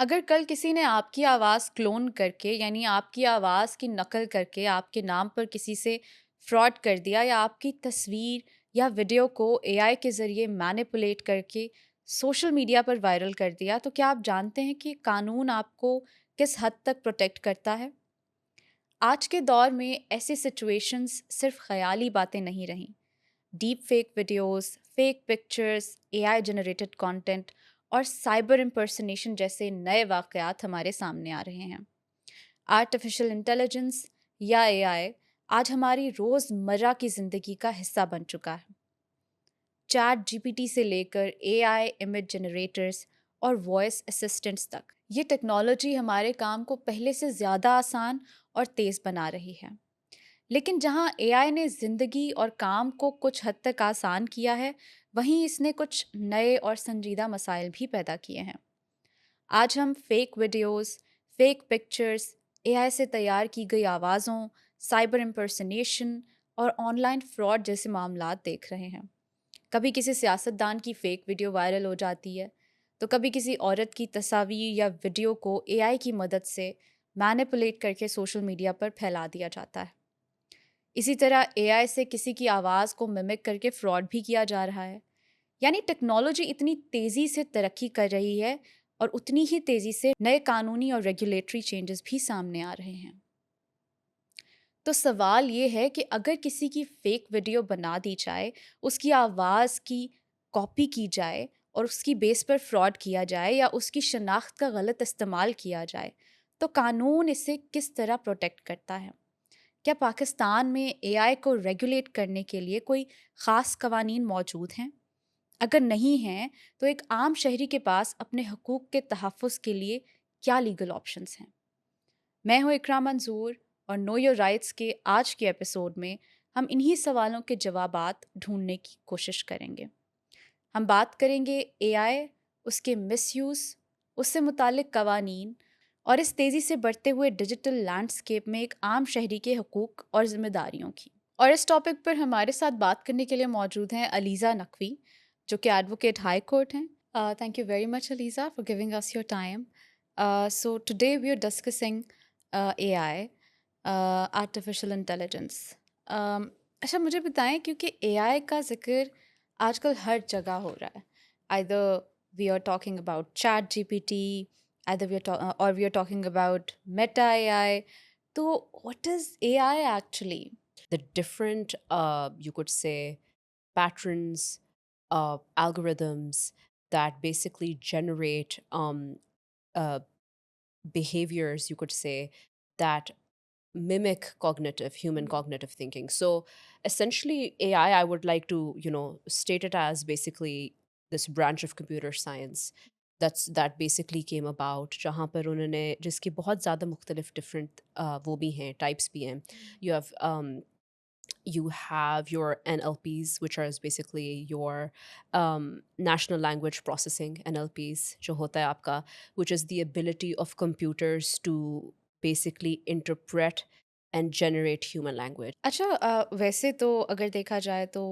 अगर कल किसी ने आपकी आवाज़ क्लोन करके यानी आपकी आवाज़ की नकल करके आपके नाम पर किसी से फ्रॉड कर दिया या आपकी तस्वीर या वीडियो को एआई के ज़रिए मैनिपुलेट करके सोशल मीडिया पर वायरल कर दिया, तो क्या आप जानते हैं कि कानून आपको किस हद तक प्रोटेक्ट करता है? आज के दौर में ऐसी सिचुएशंस सिर्फ ख़याली बातें नहीं रहीं। Deep fake videos, fake pictures, AI generated content और साइबर इम्पर्सनेशन जैसे नए वाक़यात हमारे सामने आ रहे हैं। आर्टिफिशियल इंटेलिजेंस या एआई आज हमारी रोज़मर्रा की ज़िंदगी का हिस्सा बन चुका है। चैट जीपीटी से लेकर एआई इमेज जनरेटर्स और वॉइस असिस्टेंट्स तक, ये टेक्नोलॉजी हमारे काम को पहले से ज़्यादा आसान और तेज़ बना रही है। लेकिन जहाँ एआई ने ज़िंदगी और काम को कुछ हद तक आसान किया है, वहीं इसने कुछ नए और संजीदा मसाइल भी पैदा किए हैं। आज हम fake videos, fake pictures, AI से तैयार की गई आवाज़ों, साइबर इम्पर्सनेशन और ऑनलाइन फ्रॉड जैसे मामलात देख रहे हैं। कभी किसी सियासतदान की फेक वीडियो वायरल हो जाती है, तो कभी किसी औरत की तस्वीर या वीडियो को एआई की मदद से मैनिपुलेट करके सोशल मीडिया पर फैला दिया जाता है। इसी तरह एआई से किसी की आवाज़ को मिमिक करके फ्रॉड भी किया जा रहा है। यानी टेक्नोलॉजी इतनी तेज़ी से तरक्की कर रही है और उतनी ही तेज़ी से नए कानूनी और रेगुलेटरी चेंजेस भी सामने आ रहे हैं। तो सवाल ये है कि अगर किसी की फेक वीडियो बना दी जाए, उसकी आवाज़ की कॉपी की जाए और उसकी बेस पर फ्रॉड किया जाए या उसकी शनाख्त का गलत इस्तेमाल किया जाए, तो कानून इसे किस तरह प्रोटेक्ट करता है? क्या पाकिस्तान में एआई को रेगुलेट करने के लिए कोई ख़ास कवानीन मौजूद हैं? अगर नहीं हैं, तो एक आम शहरी के पास अपने हकूक़ के तहफ़्फ़ुज़ के लिए क्या लीगल ऑप्शंस हैं? मैं हूँ इकरा मंजूर और नो योर राइट्स के आज के एपिसोड में हम इन्हीं सवालों के जवाबात ढूंढने की कोशिश करेंगे। हम बात करेंगे एआई, उसके मिसयूज़, उससे मुतालिक कवानीन और इस तेज़ी से बढ़ते हुए डिजिटल लैंडस्केप में एक आम शहरी के हकूक़ और ज़िम्मेदारियों की। और इस टॉपिक पर हमारे साथ बात करने के लिए मौजूद हैं अलीज़ा नकवी, जो कि एडवोकेट हाई कोर्ट हैं। Thank you very much Aliza for giving us your time. So today we are discussing AI, artificial intelligence. अच्छा, मुझे बताएं, क्योंकि एआई का जिक्र आजकल हर जगह हो रहा है। Either we are talking about ChatGPT, either we are talking about Meta AI. तो what is AI actually? The different, you could say, patterns, algorithms that basically generate uh, behaviors, you could say, that mimic cognitive, human cognitive thinking. So essentially, AI, I would like to, state it as basically this branch of computer science that basically came about जहाँ पर उन्होंने जिसके बहुत ज़्यादा मुख्तलिफ different वो भी हैं types भी हैं. You have your NLPs, which are basically your national language processing NLPs, जो होता है आपका, which is the ability of computers to basically interpret and generate human language. अच्छा, वैसे तो अगर देखा जाए तो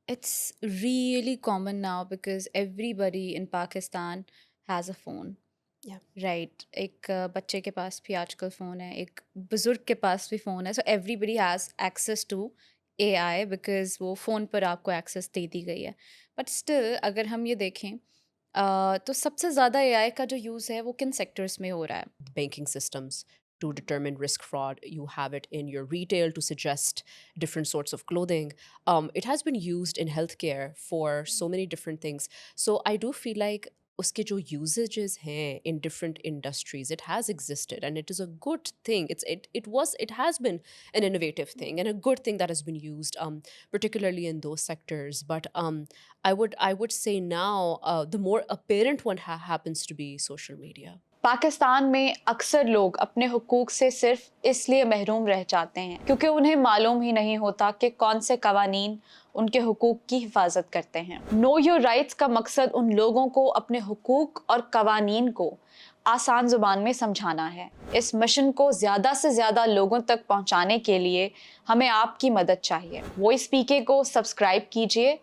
it's really common now because everybody in Pakistan has a phone. Yeah. Right, एक बच्चे के पास भी आजकल फ़ोन है, एक बुज़ुर्ग के पास भी फ़ोन है। So everybody has access to AI because वो फ़ोन पर आपको एक्सेस दे दी गई है। बट स्टिल अगर हम ये देखें, तो सबसे ज़्यादा एआई का जो यूज़ है वो किन सेक्टर्स में हो रहा है? Banking systems to determine risk fraud. You have it in your retail to suggest different sorts of clothing. It has been used in healthcare for so many different things. So I do feel like uske jo usages hain in different industries, it has existed and it is a good thing. It has been an innovative thing and a good thing that has been used, particularly in those sectors. But I would say now the more apparent one happens to be social media. Pakistan में अक्सर लोग अपने हुकूक से सिर्फ इसलिए महरूम रह जाते हैं क्योंकि उन्हें मालूम ही नहीं होता कि कौन से कवानीन उनके हुकूक की हिफाजत करते हैं। नो योर राइट्स का मकसद उन लोगों को अपने हुकूक और कवानीन को आसान जुबान में समझाना है। इस मिशन को ज़्यादा से ज़्यादा लोगों तक पहुंचाने के लिए हमें आपकी मदद चाहिए। वॉइस पीके को सब्सक्राइब कीजिए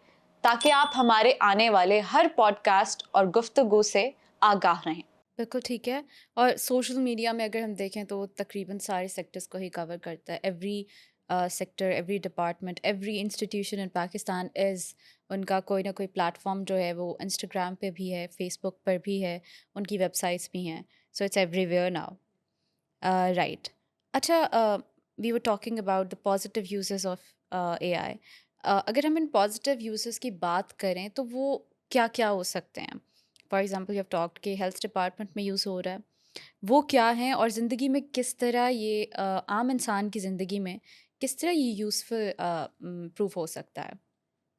ताकि आप हमारे आने वाले हर पॉडकास्ट और गुफ्तगू से आगाह रहें। बिल्कुल ठीक है। और सोशल मीडिया में अगर हम देखें तो तकरीबन सारे सेक्टर्स को ही कवर करता है। Every sector, every department, every institution in Pakistan is, उनका कोई ना कोई प्लेटफॉर्म जो है वो इंस्टाग्राम पे भी है, फेसबुक पर भी है, उनकी वेबसाइट्स भी हैं। So it's everywhere now. Right. अच्छा, we were talking about the positive uses of AI. अगर हम इन पॉजिटिव यूजेस की बात करें तो वो क्या क्या हो सकते हैं? For example you have talked कि हेल्थ डिपार्टमेंट में यूज़ हो रहा है, वो क्या हैं और ज़िंदगी में किस तरह ये आम इंसान की ज़िंदगी में किस तरह ये यूज़फुल प्रूफ हो सकता है?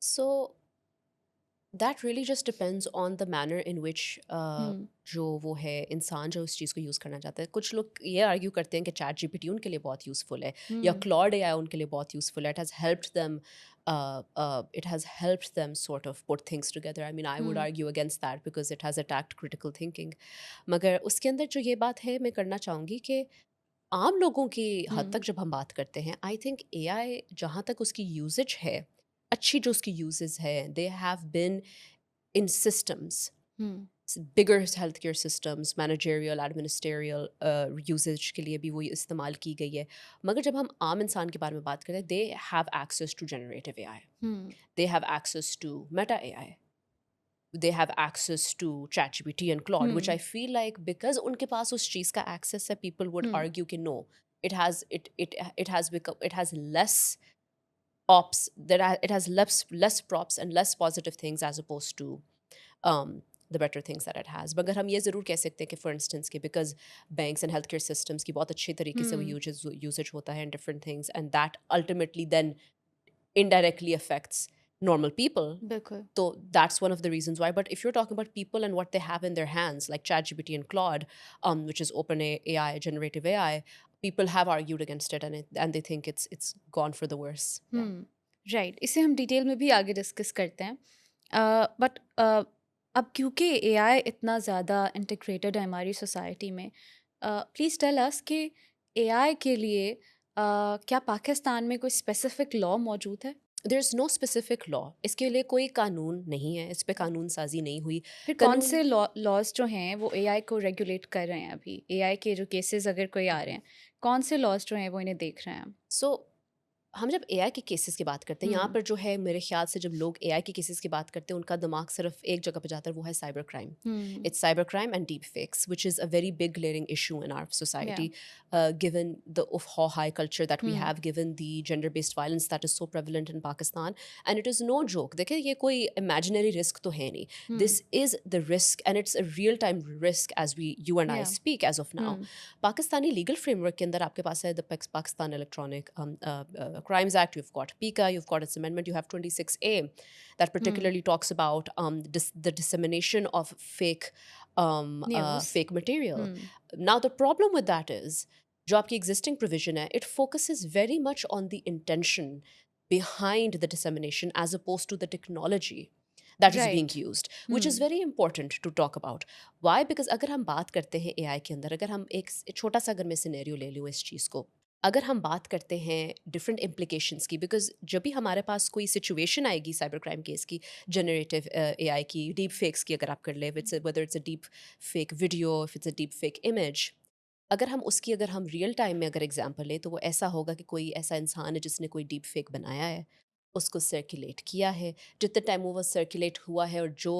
So that really just depends on the manner in which हुँ, जो वो है इंसान जो उस चीज़ को यूज़ करना चाहता है। कुछ लोग ये आर्ग्यू करते हैं कि चैट जीपीटी उनके लिए बहुत यूज़फुल है या हुँ, क्लॉड एआई उनके लिए बहुत यूज़फुल है। It has helped them sort of put things together. I mean, I would hmm, argue against that because it has attacked critical thinking. मगर उसके अंदर जो ये बात है मैं करना चाहूँगी कि आम लोगों की हद हुँ, तक जब हम बात करते हैं, आई थिंक एआई जहाँ तक उसकी यूसेज है, अच्छी जो उसकी यूजेस है, they have been in systems, hmm, bigger healthcare systems, managerial, administerial usage के लिए भी वो इस्तेमाल की गई है। मगर जब हम आम इंसान के बारे में बात करते हैं, they have access to generative AI. Hmm, They have access to Meta AI. They have access to ChatGPT and Claude, which I hmm, feel like because उनके पास उस चीज़ का access है, people would हुँ, argue कि no, it has become it has less ops it has less props and less positive things as opposed to um, the better things that it has. मगर हम ये ज़रूर कह सकते हैं कि for instance कि because banks and healthcare systems की बहुत अच्छे तरीके से वो हुँ, usage होता है and different things and that ultimately then indirectly affects normal people. बिल्कुल। So that's one of the reasons why. But if you're talking about people and what they have in their hands, like ChatGPT and Claude, which is open AI, generative AI, people have argued against it and they think it's gone for the worse. Yeah. Hmm, right, इसे हम detail में भी आगे discuss करते हैं। But अब क्योंकि AI इतना ज़्यादा इंटीग्रेटेड है हमारी सोसाइटी में, प्लीज़ टेल अस कि एआई के लिए क्या पाकिस्तान में कोई स्पेसिफिक लॉ मौजूद है? There's no specific law. इसके लिए कोई कानून नहीं है, इस पे कानून साज़ी नहीं हुई। फिर कौन कानून से लॉज़ जो हैं वो एआई को रेगुलेट कर रहे हैं अभी? एआई के जो केसेस अगर कोई आ रहे हैं, कौन से लॉज़ जो हैं वो इन्हें देख रहे हैं? सो हम जब एआई के केसेस की बात करते हैं, यहाँ हुँ, पर जो है मेरे ख्याल से जब लोग एआई के केसेस की बात करते हैं, उनका दिमाग सिर्फ एक जगह पे जाता है, वो है cyber crime. Hmm, It's cyber crime and deep fakes, which is a very big glaring issue in our या society, given the of how high culture that we hmm, have, given the gender-based violence that is so prevalent in Pakistan. And it is no joke. देखिए ये कोई imaginary risk तो है नहीं. हुँ, This is the risk, and it's a real-time risk as you and I या speak as of now. Hmm, Pakistani legal framework के अंदर आपके पास है the Pakistan electronic crimes act, you've got PICA, you've got its amendment, you have 26A that hmm, particularly talks about the dissemination of news, fake material. Hmm, Now the problem with that is जो आपकी existing provision है, it focuses very much on the intention behind the dissemination as opposed to the technology that is being right, used, which is hmm, very important to talk about. Why? Because अगर हम बात करते हैं AI के अंदर, अगर हम एक छोटा सा अगर मैं सिनेरियो ले लूँ इस चीज़ को, अगर हम बात करते हैं डिफरेंट इम्प्लीकेशंस की, बिकॉज जब भी हमारे पास कोई सिचुएशन आएगी साइबर क्राइम केस की, जनरेटिव एआई की, डीप फेक्स की अगर आप कर ले, whether it's a deep fake video, if it's a deep fake image, अगर हम उसकी अगर हम रियल टाइम में अगर एग्जांपल लें, तो वो ऐसा होगा कि कोई ऐसा इंसान है जिसने कोई डीप फेक बनाया है, उसको सर्कुलेट किया है, जितने टाइम वो सर्कुलेट हुआ है और जो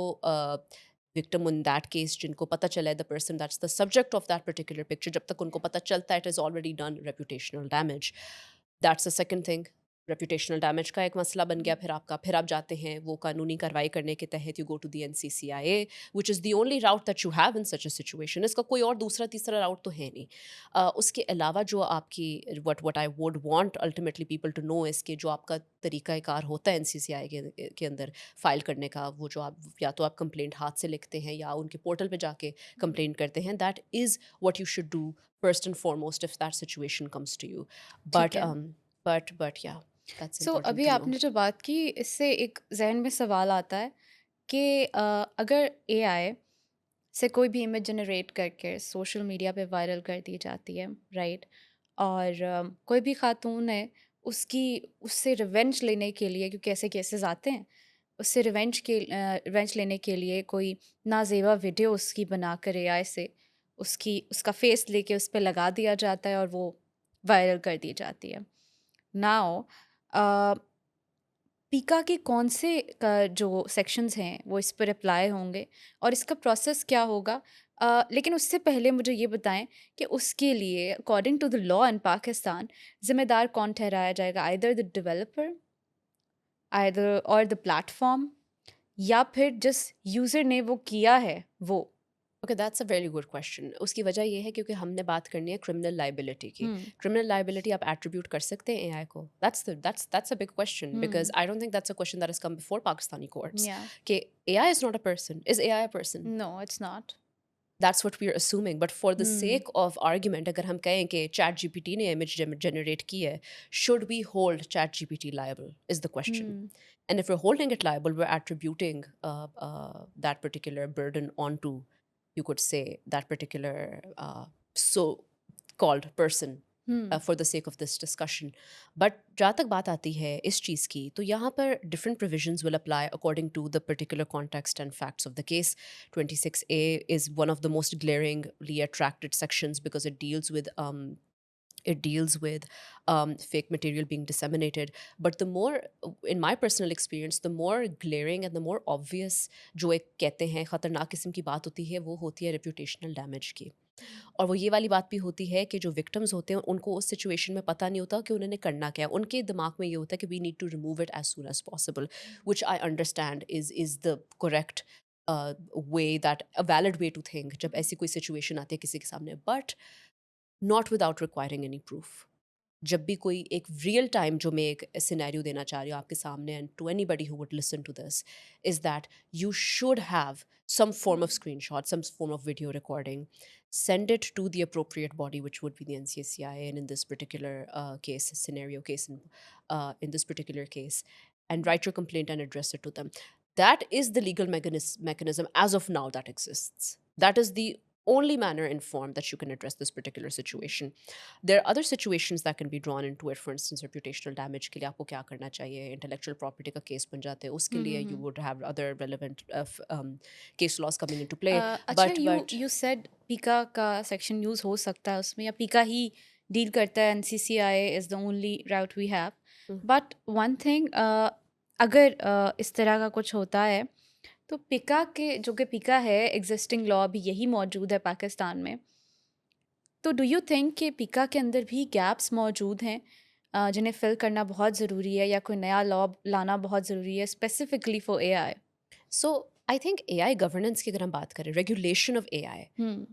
विक्टिम इन दैट केस जिनको पता चला है, the person that's the subject of that particular picture, जब तक उनको पता चलता है, it is already done reputational damage. That's a second thing. Reputational damage का एक मसला बन गया, फिर आप जाते हैं वो कानूनी कार्रवाई करने के तहत, you go to the NCCIA, which is the only route that you have in such a situation. इसका कोई और दूसरा तीसरा राउट तो है नहीं। उसके अलावा जो आपकी what I would want ultimately people to know is कि जो आपका तरीक़ाकार होता है एनसीसीआई के अंदर फ़ाइल करने का, वो जो आप या तो आप कंप्लेंट हाथ से लिखते हैं या उनके पोर्टल पे जाके कंप्लेंट करते हैं, that is what you should do first and foremost if that situation comes to you. ठीक बट है। but yeah, that's so important अभी to know. आपने जो बात की इससे एक ज़हन में सवाल आता है कि अगर एआई से कोई भी इमेज जनरेट करके सोशल मीडिया पे वायरल कर दी जाती है, राइट? और कोई भी खातून है, उसकी उससे रिवेंज लेने के लिए, क्योंकि ऐसे केसेस आते हैं, उससे रिवेंज लेने के लिए कोई नाजेबा वीडियो उसकी बनाकर एआई से उसका फेस लेके उस पे लगा दिया जाता है और वो वायरल कर दी जाती है। नाउ पीका के कौन से जो सेक्शंस हैं वो इस पर अप्लाई होंगे और इसका प्रोसेस क्या होगा? लेकिन उससे पहले मुझे ये बताएं कि उसके लिए according to the law in Pakistan ज़िम्मेदार कौन ठहराया जाएगा? आइदर द डेवलपर, आइदर और द प्लेटफॉर्म, या फिर जिस यूज़र ने वो किया है वो? Okay, that's a very good question. उसकी वजह ये है क्योंकि हमने बात करनी है क्रिमिनल लाइबिलिटी की। हुँ, क्रिमिनल लाइबिलिटी आप एट्रीब्यूट कर सकते हैं एआई को? That's a big question, because hmm, I don't think that's a question that has come before Pakistani courts या कि AI is not a person, is AI a person? No it's not. That's what we're assuming. But for the hmm, sake of argument, अगर हम कहें कि ChatGPT ने image generate की है, should we hold chat gpt liable is the question. Hmm, And if we're holding it liable, we're attributing that particular burden onto, you could say, that particular so called person hmm, for the sake of this discussion. But जहाँ तक बात आती है इस चीज़ की, तो यहाँ पर different provisions will apply according to the particular context and facts of the case. 26A is one of the most glaringly attracted sections because it deals with fake material being disseminated. But the more, in my personal experience, the more glaring and the more obvious जो एक कहते हैं ख़तरनाक किस्म की बात होती है, वो होती है reputational damage की। और वो ये वाली बात भी होती है कि जो विक्टिम्स होते हैं उनको उस सिचुएशन में पता नहीं होता कि उन्होंने करना क्या है। उनके दिमाग में ये होता है कि we need to remove it as soon as possible, which I understand is the correct way, that a valid way to think जब ऐसी कोई सिचुएशन आती है किसी के सामने, but not without requiring any proof. जब भी कोई एक रियल टाइम जो मैं एक सिनेरियो देना चाह रही हूँ आपके सामने, and to anybody who would listen to this, is that you should have some form of screenshot, some form of video recording, send it to the appropriate body, which would be the NCSCIA, and in this particular case, scenario case, in this particular case, and write your complaint and address it to them. That is the legal mechanism as of now that exists. That is the only manner in form that you can address this particular situation. There are other situations that can be drawn into it. For instance, reputational damage के लिए आपको क्या करना चाहिए? Intellectual property का case बन जाते हैं, उसके हुँ, हुँ, लिए you hmm. would have other relevant case laws coming into play. अच्छा, यू But यू सेड पीका का सेक्शन यूज़ हो सकता है उसमें, या पीका ही डील करता है, NCCI is the only route we have. mm, but one thing, अगर इस तरह का कुछ होता है तो पीका के जो कि पीका है, एग्जिस्टिंग लॉ अभी यही मौजूद है पाकिस्तान में, तो डू यू थिंक कि पीका के अंदर भी गैप्स मौजूद हैं जिन्हें फिल करना बहुत ज़रूरी है, या कोई नया लॉ लाना बहुत ज़रूरी है specifically for AI? so I think AI governance की अगर हम बात करें, regulation of AI, hmm,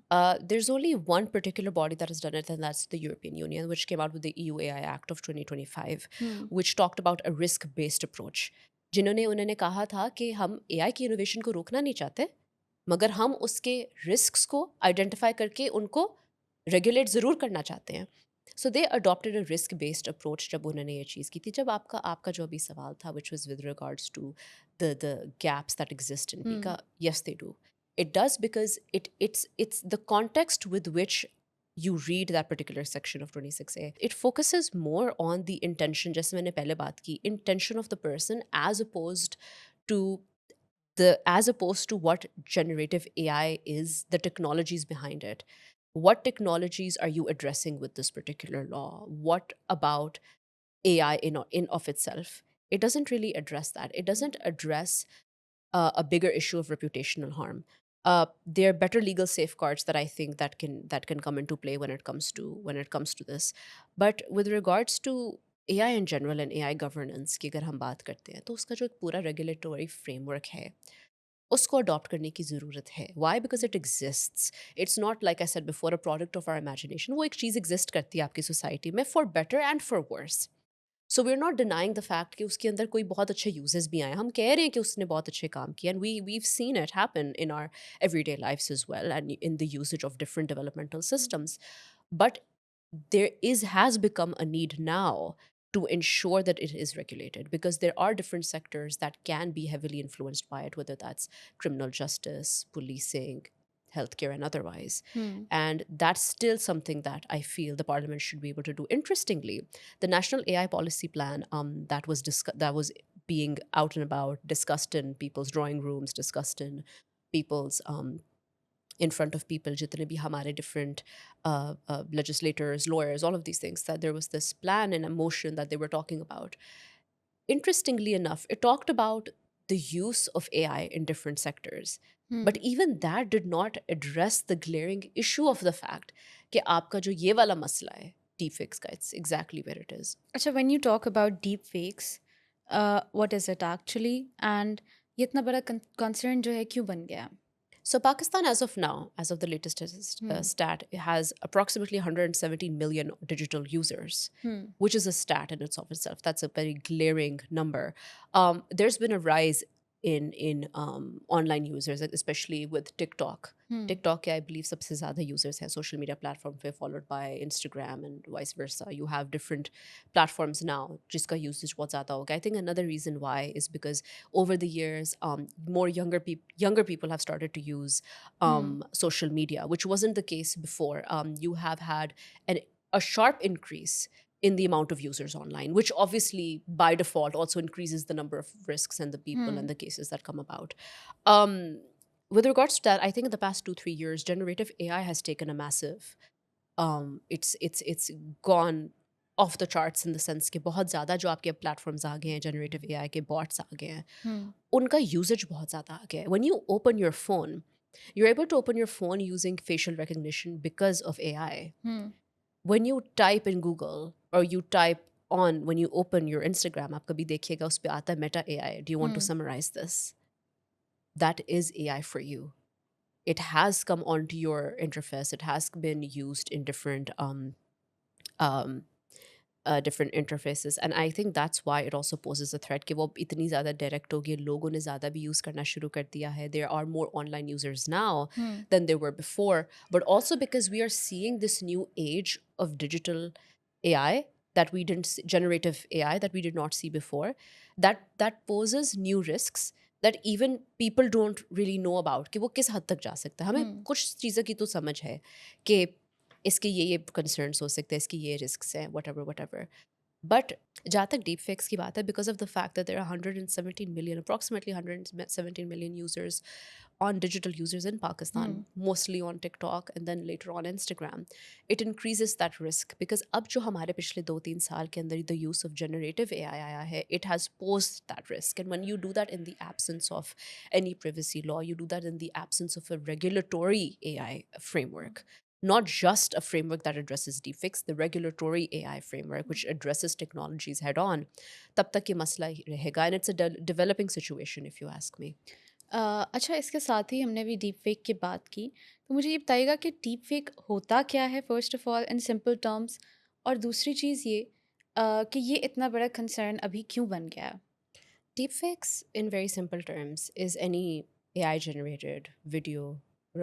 there's only one particular body that has done it, and that's the European Union, which came out with the EU AI Act of 2025, hmm, which talked about a risk-based approach. जिन्होंने उन्होंने कहा था कि हम AI की innovation को रोकना नहीं चाहते, मगर हम उसके रिस्क्स को आइडेंटिफाई करके उनको रेगुलेट ज़रूर करना चाहते हैं। So they adopted a risk based approach जब उन्होंने ये चीज़ की थी। जब आपका आपका जो अभी सवाल था which was with regards to the gaps that exist in hmm, PECA, yes they do. It does because it's the context with which you read that particular section of 26A. It focuses more on the intention, जैसे मैंने पहले बात की, intention of the person to as opposed to what generative AI is, the technologies behind it. What technologies are you addressing with this particular law? What about AI in of itself? It doesn't really address that. It doesn't address a bigger issue of reputational harm. There are better legal safeguards that I think that can come into play when it comes to this. But with regards to AI in general and AI governance की अगर हम बात करते हैं, तो उसका जो एक पूरा regulatory framework है, उसको अडॉप्ट करने की ज़रूरत है। Why? Because it exists. It's not like I said before a product of our imagination. वो एक चीज़ एग्जिस्ट करती है आपकी सोसाइटी में for better and for worse. So we are not denying the fact कि उसके अंदर कोई बहुत अच्छे यूजेस भी आए। हम कह रहे हैं कि उसने बहुत अच्छे काम किए, and we've seen it happen in our everyday lifes as well and in the usage of different developmental systems. But has become a need now to ensure that it is regulated, because there are different sectors that can be heavily influenced by it, whether that's criminal justice, policing, healthcare, and otherwise. Hmm, And that's still something that I feel the parliament should be able to do. Interestingly, the national AI policy plan that was being out and about, discussed in people's drawing rooms, discussed in people's in front of people, jitne bhi hamare different legislators, lawyers, all of these things, that there was this plan and emotion that they were talking about. Interestingly enough, it talked about the use of AI in different sectors. But Hmm. even that did not address the glaring issue of the fact कि आपका जो ये वाला मसला है deepfakes का, it's exactly where it is. अच्छा, when you talk about deep fakes, what is it actually, and ये इतना बड़ा concern जो है क्यों बन गया? So Pakistan, as of now, as of the latest Hmm. stat, it has approximately 117 million digital users, Hmm. which is a stat in itself. That's a very glaring number. There's been a rise in online users, especially with TikTok. Hmm. TikTok के I believe सबसे ज़्यादा users हैं social media platform पे, followed by Instagram and vice versa. You have different platforms now जिसका usage बहुत ज़्यादा होगा. I think another reason why is because over the years, more younger people have started to use Hmm. social media, which wasn't the case before. You have had a sharp increase in the amount of users online, which obviously by default also increases the number of risks and the people and Hmm. the cases that come about. Um, with regards to that, I think in the past 2-3 years, generative AI has taken a massive it's gone off the charts in the sense कि बहुत ज़्यादा जो आपके platforms आ गए हैं generative AI के bots आ गए हैं Hmm. उनका यूजेज बहुत ज़्यादा आ गया है when you open your phone you're able to open your phone using facial recognition because of AI. Hmm. When you type in Google or you type on when you open your Instagram आप कभी देखिएगा उस पे आता है Meta AI, do you want to Hmm. summarize this? That is AI for you. It has come onto your interface. It has been used in um, different interfaces, and I think that's why it also poses a threat कि वो इतनी ज़्यादा direct हो गई, लोगों ने ज़्यादा भी use करना शुरू कर दिया है. There are more online users now Hmm. than there were before, but also because we are seeing this new age of digital AI that we didn't generative AI that we did not see before, that poses new risks that even people don't really know about कि वो किस हद तक जा सकता है. हमें Hmm. कुछ चीज़ों की तो समझ है कि इसके ये कंसर्न्स हो सकते हैं, इसकी ये रिस्क्स हैं, whatever. But जहाँ तक deep fakes की बात है, because of the fact that there are 117 million, approximately 117 million users on digital users in Pakistan, Hmm. mostly on TikTok and then later on Instagram, it increases that risk because अब जो हमारे पिछले 2-3 साल के अंदर the use of generative AI आया है, it has posed that risk. And when you do that in the absence of any privacy law, you do that in the absence of a regulatory AI framework, not just a framework that addresses deepfakes, the regulatory AI framework, which addresses technologies head on, तब तक ये मसला ही रहेगा. And it's a developing situation, if you ask me. अच्छा, इसके साथ ही हमने भी डीप फेक की बात की, तो मुझे ये बताइएगा कि डीप फेक होता क्या है first of all in simple terms, और दूसरी चीज़ ये कि ये इतना बड़ा कंसर्न अभी क्यों बन गया है? Deepfakes, in very simple terms, is any AI generated video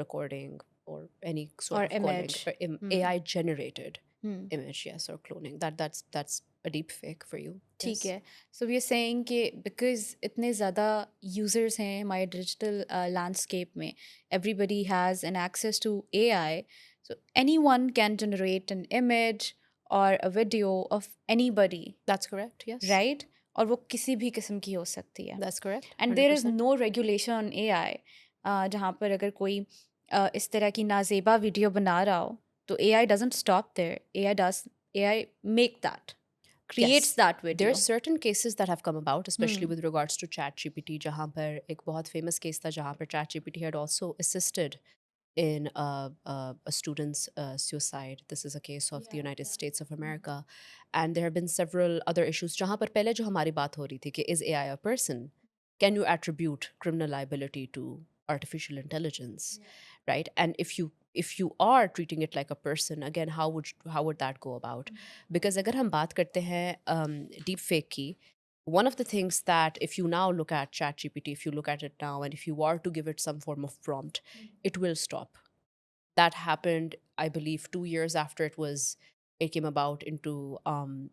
recording or any sort और of calling image? or hmm. AI generated hmm. image, yes, or cloning. That's a deepfake for you. ठीक Yes. है. So we are saying कि because इतने ज़्यादा users हैं हमारे digital landscape में, everybody has an access to AI, so anyone can generate an image और a video of anybody, That's correct. Yes. Right? और वो किसी भी किस्म की हो सकती है. That's correct. And there is 100%. No regulation on AI, जहाँ पर अगर कोई इस तरह की नाज़ेबा वीडियो बना रहा हो, तो AI doesn't stop there, AI make that, creates Yes, that there are video. certain cases that have come about, especially hmm. with regards to ChatGPT, जहाँ पर एक बहुत famous case था जहाँ पर ChatGPT had also assisted in a student's suicide. This is a case of the United States of America, and there have been several other issues. जहाँ पर पहले जो हमारी बात हो रही थी कि is AI a person? Can you attribute criminal liability to artificial intelligence, right? And if you are treating it like a person, again, how would that go about? Because अगर हम बात करते हैं deep fake की, one of the things that if you now look at ChatGPT, if you look at it now, and if you are to give it some form of prompt, it will stop. That happened, I believe, 2 years after it came about into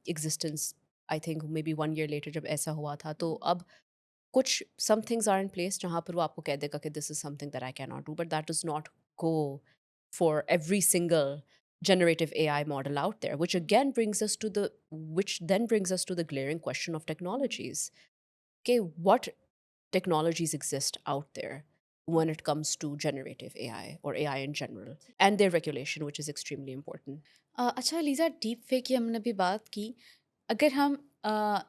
existence. I think maybe 1 year later जब ऐसा हुआ था तो अब कुछ some things are in place जहाँ पर वो आपको कह देगा कि this is something that I cannot do, but that does not go for every single generative AI model out there, which then brings us to the glaring question of technologies. Okay, what technologies exist out there when it comes to generative AI or AI in general, and their regulation, which is extremely important. अच्छा Lisa, deep fake की हमने अभी बात की। अगर हम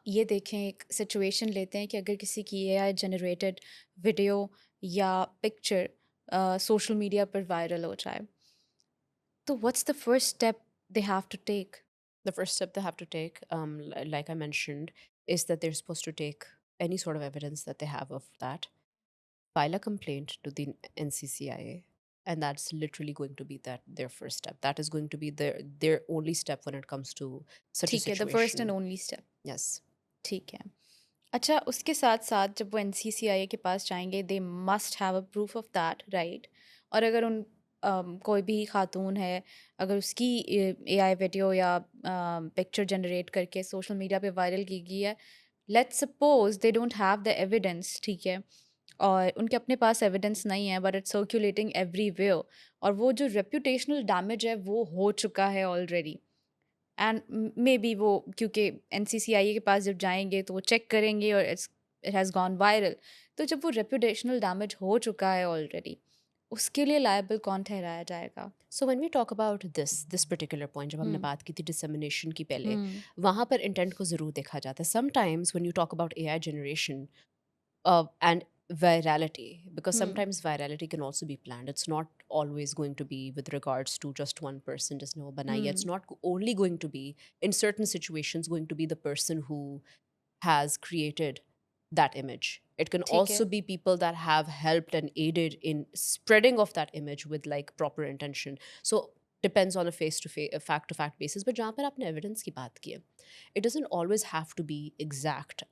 ये देखें, एक सिचुएशन लेते हैं कि अगर किसी की एआई जनरेटेड वीडियो या पिक्चर सोशल मीडिया पर वायरल हो जाए, तो what's the first step they have to take? The first step they have to take, like I mentioned, is that they're supposed to take any sort of evidence that they have of that, file a complaint to the NCCIA, and that's literally going to be that their first step. That is going to be their only step when it comes to such a ठीक है, the first and situation. Only step. Yes. ठीक है। अच्छा, उसके साथ-साथ जब वो एनसीसीआईए के पास जाएँगे, they must have a proof of that, right? और अगर कोई भी खातून है, अगर उसकी एआई वीडियो या पिक्चर जनरेट करके सोशल मीडिया पे वायरल की गई है, let's suppose they don't have the evidence, ठीक है? और उनके अपने पास एविडेंस नहीं है, बट इट्स सर्कुलेटिंग एवरीवेयर, और वो जो रेपुटेशनल डैमेज है, वो हो चुका है ऑलरेडी। एंड मे बी वो, क्योंकि एनसीसीआईए के पास जब जाएंगे तो वो चेक करेंगे और इट हैज़ गॉन वायरल। तो जब वो रेपुटेशनल डैमेज हो चुका है ऑलरेडी, उसके लिए लायबल कौन ठहराया जाएगा? So when we talk about this particular point, जब हमने हम्म। बात की थी dissemination की पहले, हम्म। वहाँ पर intent को ज़रूर देखा जाता है. Sometimes when you talk about AI generation, and virality, because hmm. sometimes virality can also be planned. It's not always going to be with regards to just one person just know banaiya. It's hmm. not only going to be in certain situations going to be the person who has created that image. It can ठीक है। also be people that have helped and aided in spreading of that image with like proper intention. So depends on a face to face, fact to fact basis. But जहाँ पर आपने evidence की बात की है, it doesn't always have to be exact.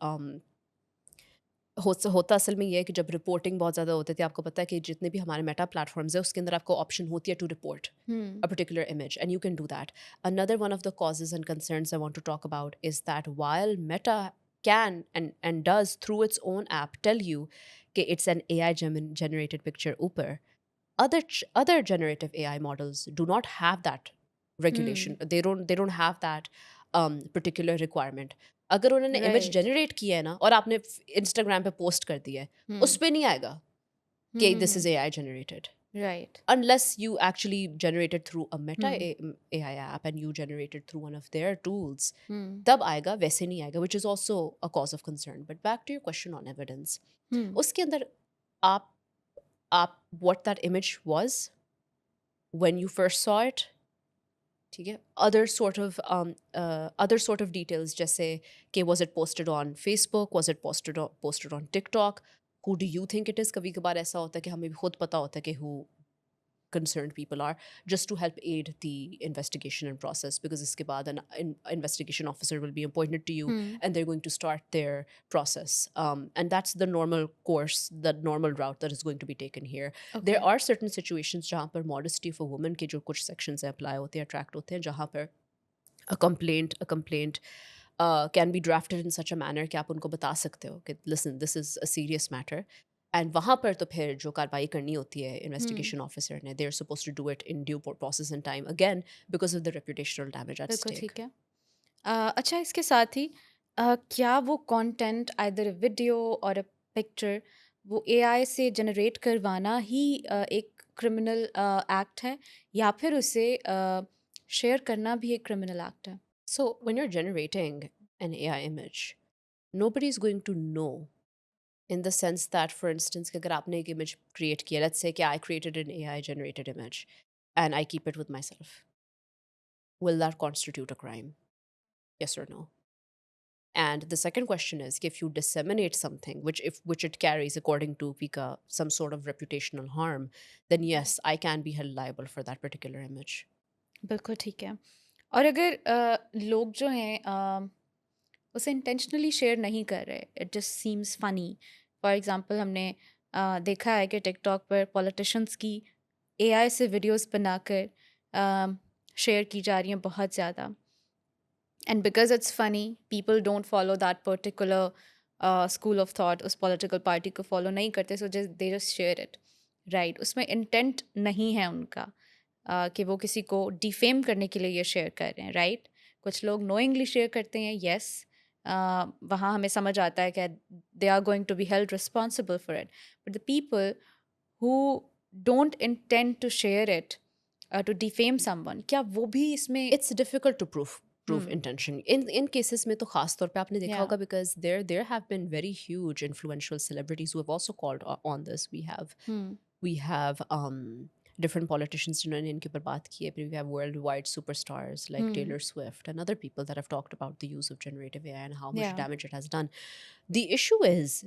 होता असल में ये है कि जब रिपोर्टिंग बहुत ज़्यादा होती थी, आपको पता है कि जितने भी हमारे मेटा प्लेटफॉर्म्स है उसके अंदर आपको ऑप्शन होती है to report hmm. a particular image, and you can do that. Another one of the causes and concerns I want to talk about is that while Meta can and does through its own app tell you that it's an AI generated picture ऊपर, other generative AI models do not have that hmm. regulation. They don't have that particular requirement. अगर उन्होंने image right. Generate किया है ना और आपने Instagram पे post कर दिया है, उस हम्म। पे नहीं आएगा कि this is AI generated, right. unless you actually generated through a Meta hmm. AI app and you generated through one of their tools. हम्म। तब आएगा, वैसे नहीं आएगा, which is also a cause of concern. But back to your question on evidence, हम्म। उसके अंदर आप आप what that image was when you first saw it, ठीक है, other sort of details जैसे कि was it posted on Facebook, was it posted on TikTok, who do you think it is. कभी कभार ऐसा होता है कि हमें भी खुद पता होता है कि who concerned people are, just to help aid the investigation and process, because iske baad an investigation officer will be appointed to you hmm. and they're going to start their process, and that's the normal course, the normal route that is going to be taken here. Okay. There are certain situations jahan par modesty for women ke jo kuch sections hai apply hote hain, attract hote hain, jahan par a complaint can be drafted in such a manner कि आप उनको बता सकते हो कि listen, this is a serious matter. And वहाँ पर तो फिर जो कार्रवाई करनी होती है हम्म। इन्वेस्टिगेशन ऑफिसर ने, they are suppose to do it in due process and time, again because of the reputational damage at बिल्कुल स्टेक. ठीक है। अच्छा, इसके साथ ही क्या वो कंटेंट, आइदर वीडियो और अ पिक्चर, वो एआई से जनरेट करवाना ही एक क्रिमिनल एक्ट है, या फिर उसे शेयर करना भी एक क्रिमिनल एक्ट है? So when you are generating an AI image, nobody is going to know, in the sense that for instance कि अगर आपने एक image create किया, let's say कि I created an AI generated image and I keep it with myself, will that constitute a crime, yes or no? And the second question is, if you disseminate something which it carries according to Pika some sort of reputational harm, then yes, I can be held liable for that particular image. बिल्कुल ठीक है। और अगर लोग जो हैं उसे intentionally share नहीं कर रहे, it just seems funny. For example, हमने देखा है कि टिकटॉक पर पॉलिटिशियंस की एआई से वीडियोस बनाकर शेयर की जा रही हैं बहुत ज़्यादा। And because it's funny, people don't follow that particular school of thought, उस पॉलिटिकल पार्टी को फॉलो नहीं करते, so just they just share it, right? उसमें इंटेंट नहीं है उनका कि वो किसी को डिफेम करने के लिए ये शेयर कर रहे हैं, राइट? कुछ लोग नोइंगली शेयर करते हैं, येस, वहाँ हमें समझ आता है कि they are going to be held responsible for it, but the people who don't intend to share it to defame someone, क्या वो भी इसमें? It's difficult to prove Hmm. intention in cases में तो खास तौर पे आपने देखा Yeah. होगा, because there have been very huge influential celebrities who have also called on this. Hmm. We have different politicians जिन्होंने इनके ऊपर बात की है. But we have worldwide superstars like Hmm. Taylor Swift and other people that have talked about the use of generative AI and how much Yeah. damage it has done. The issue is,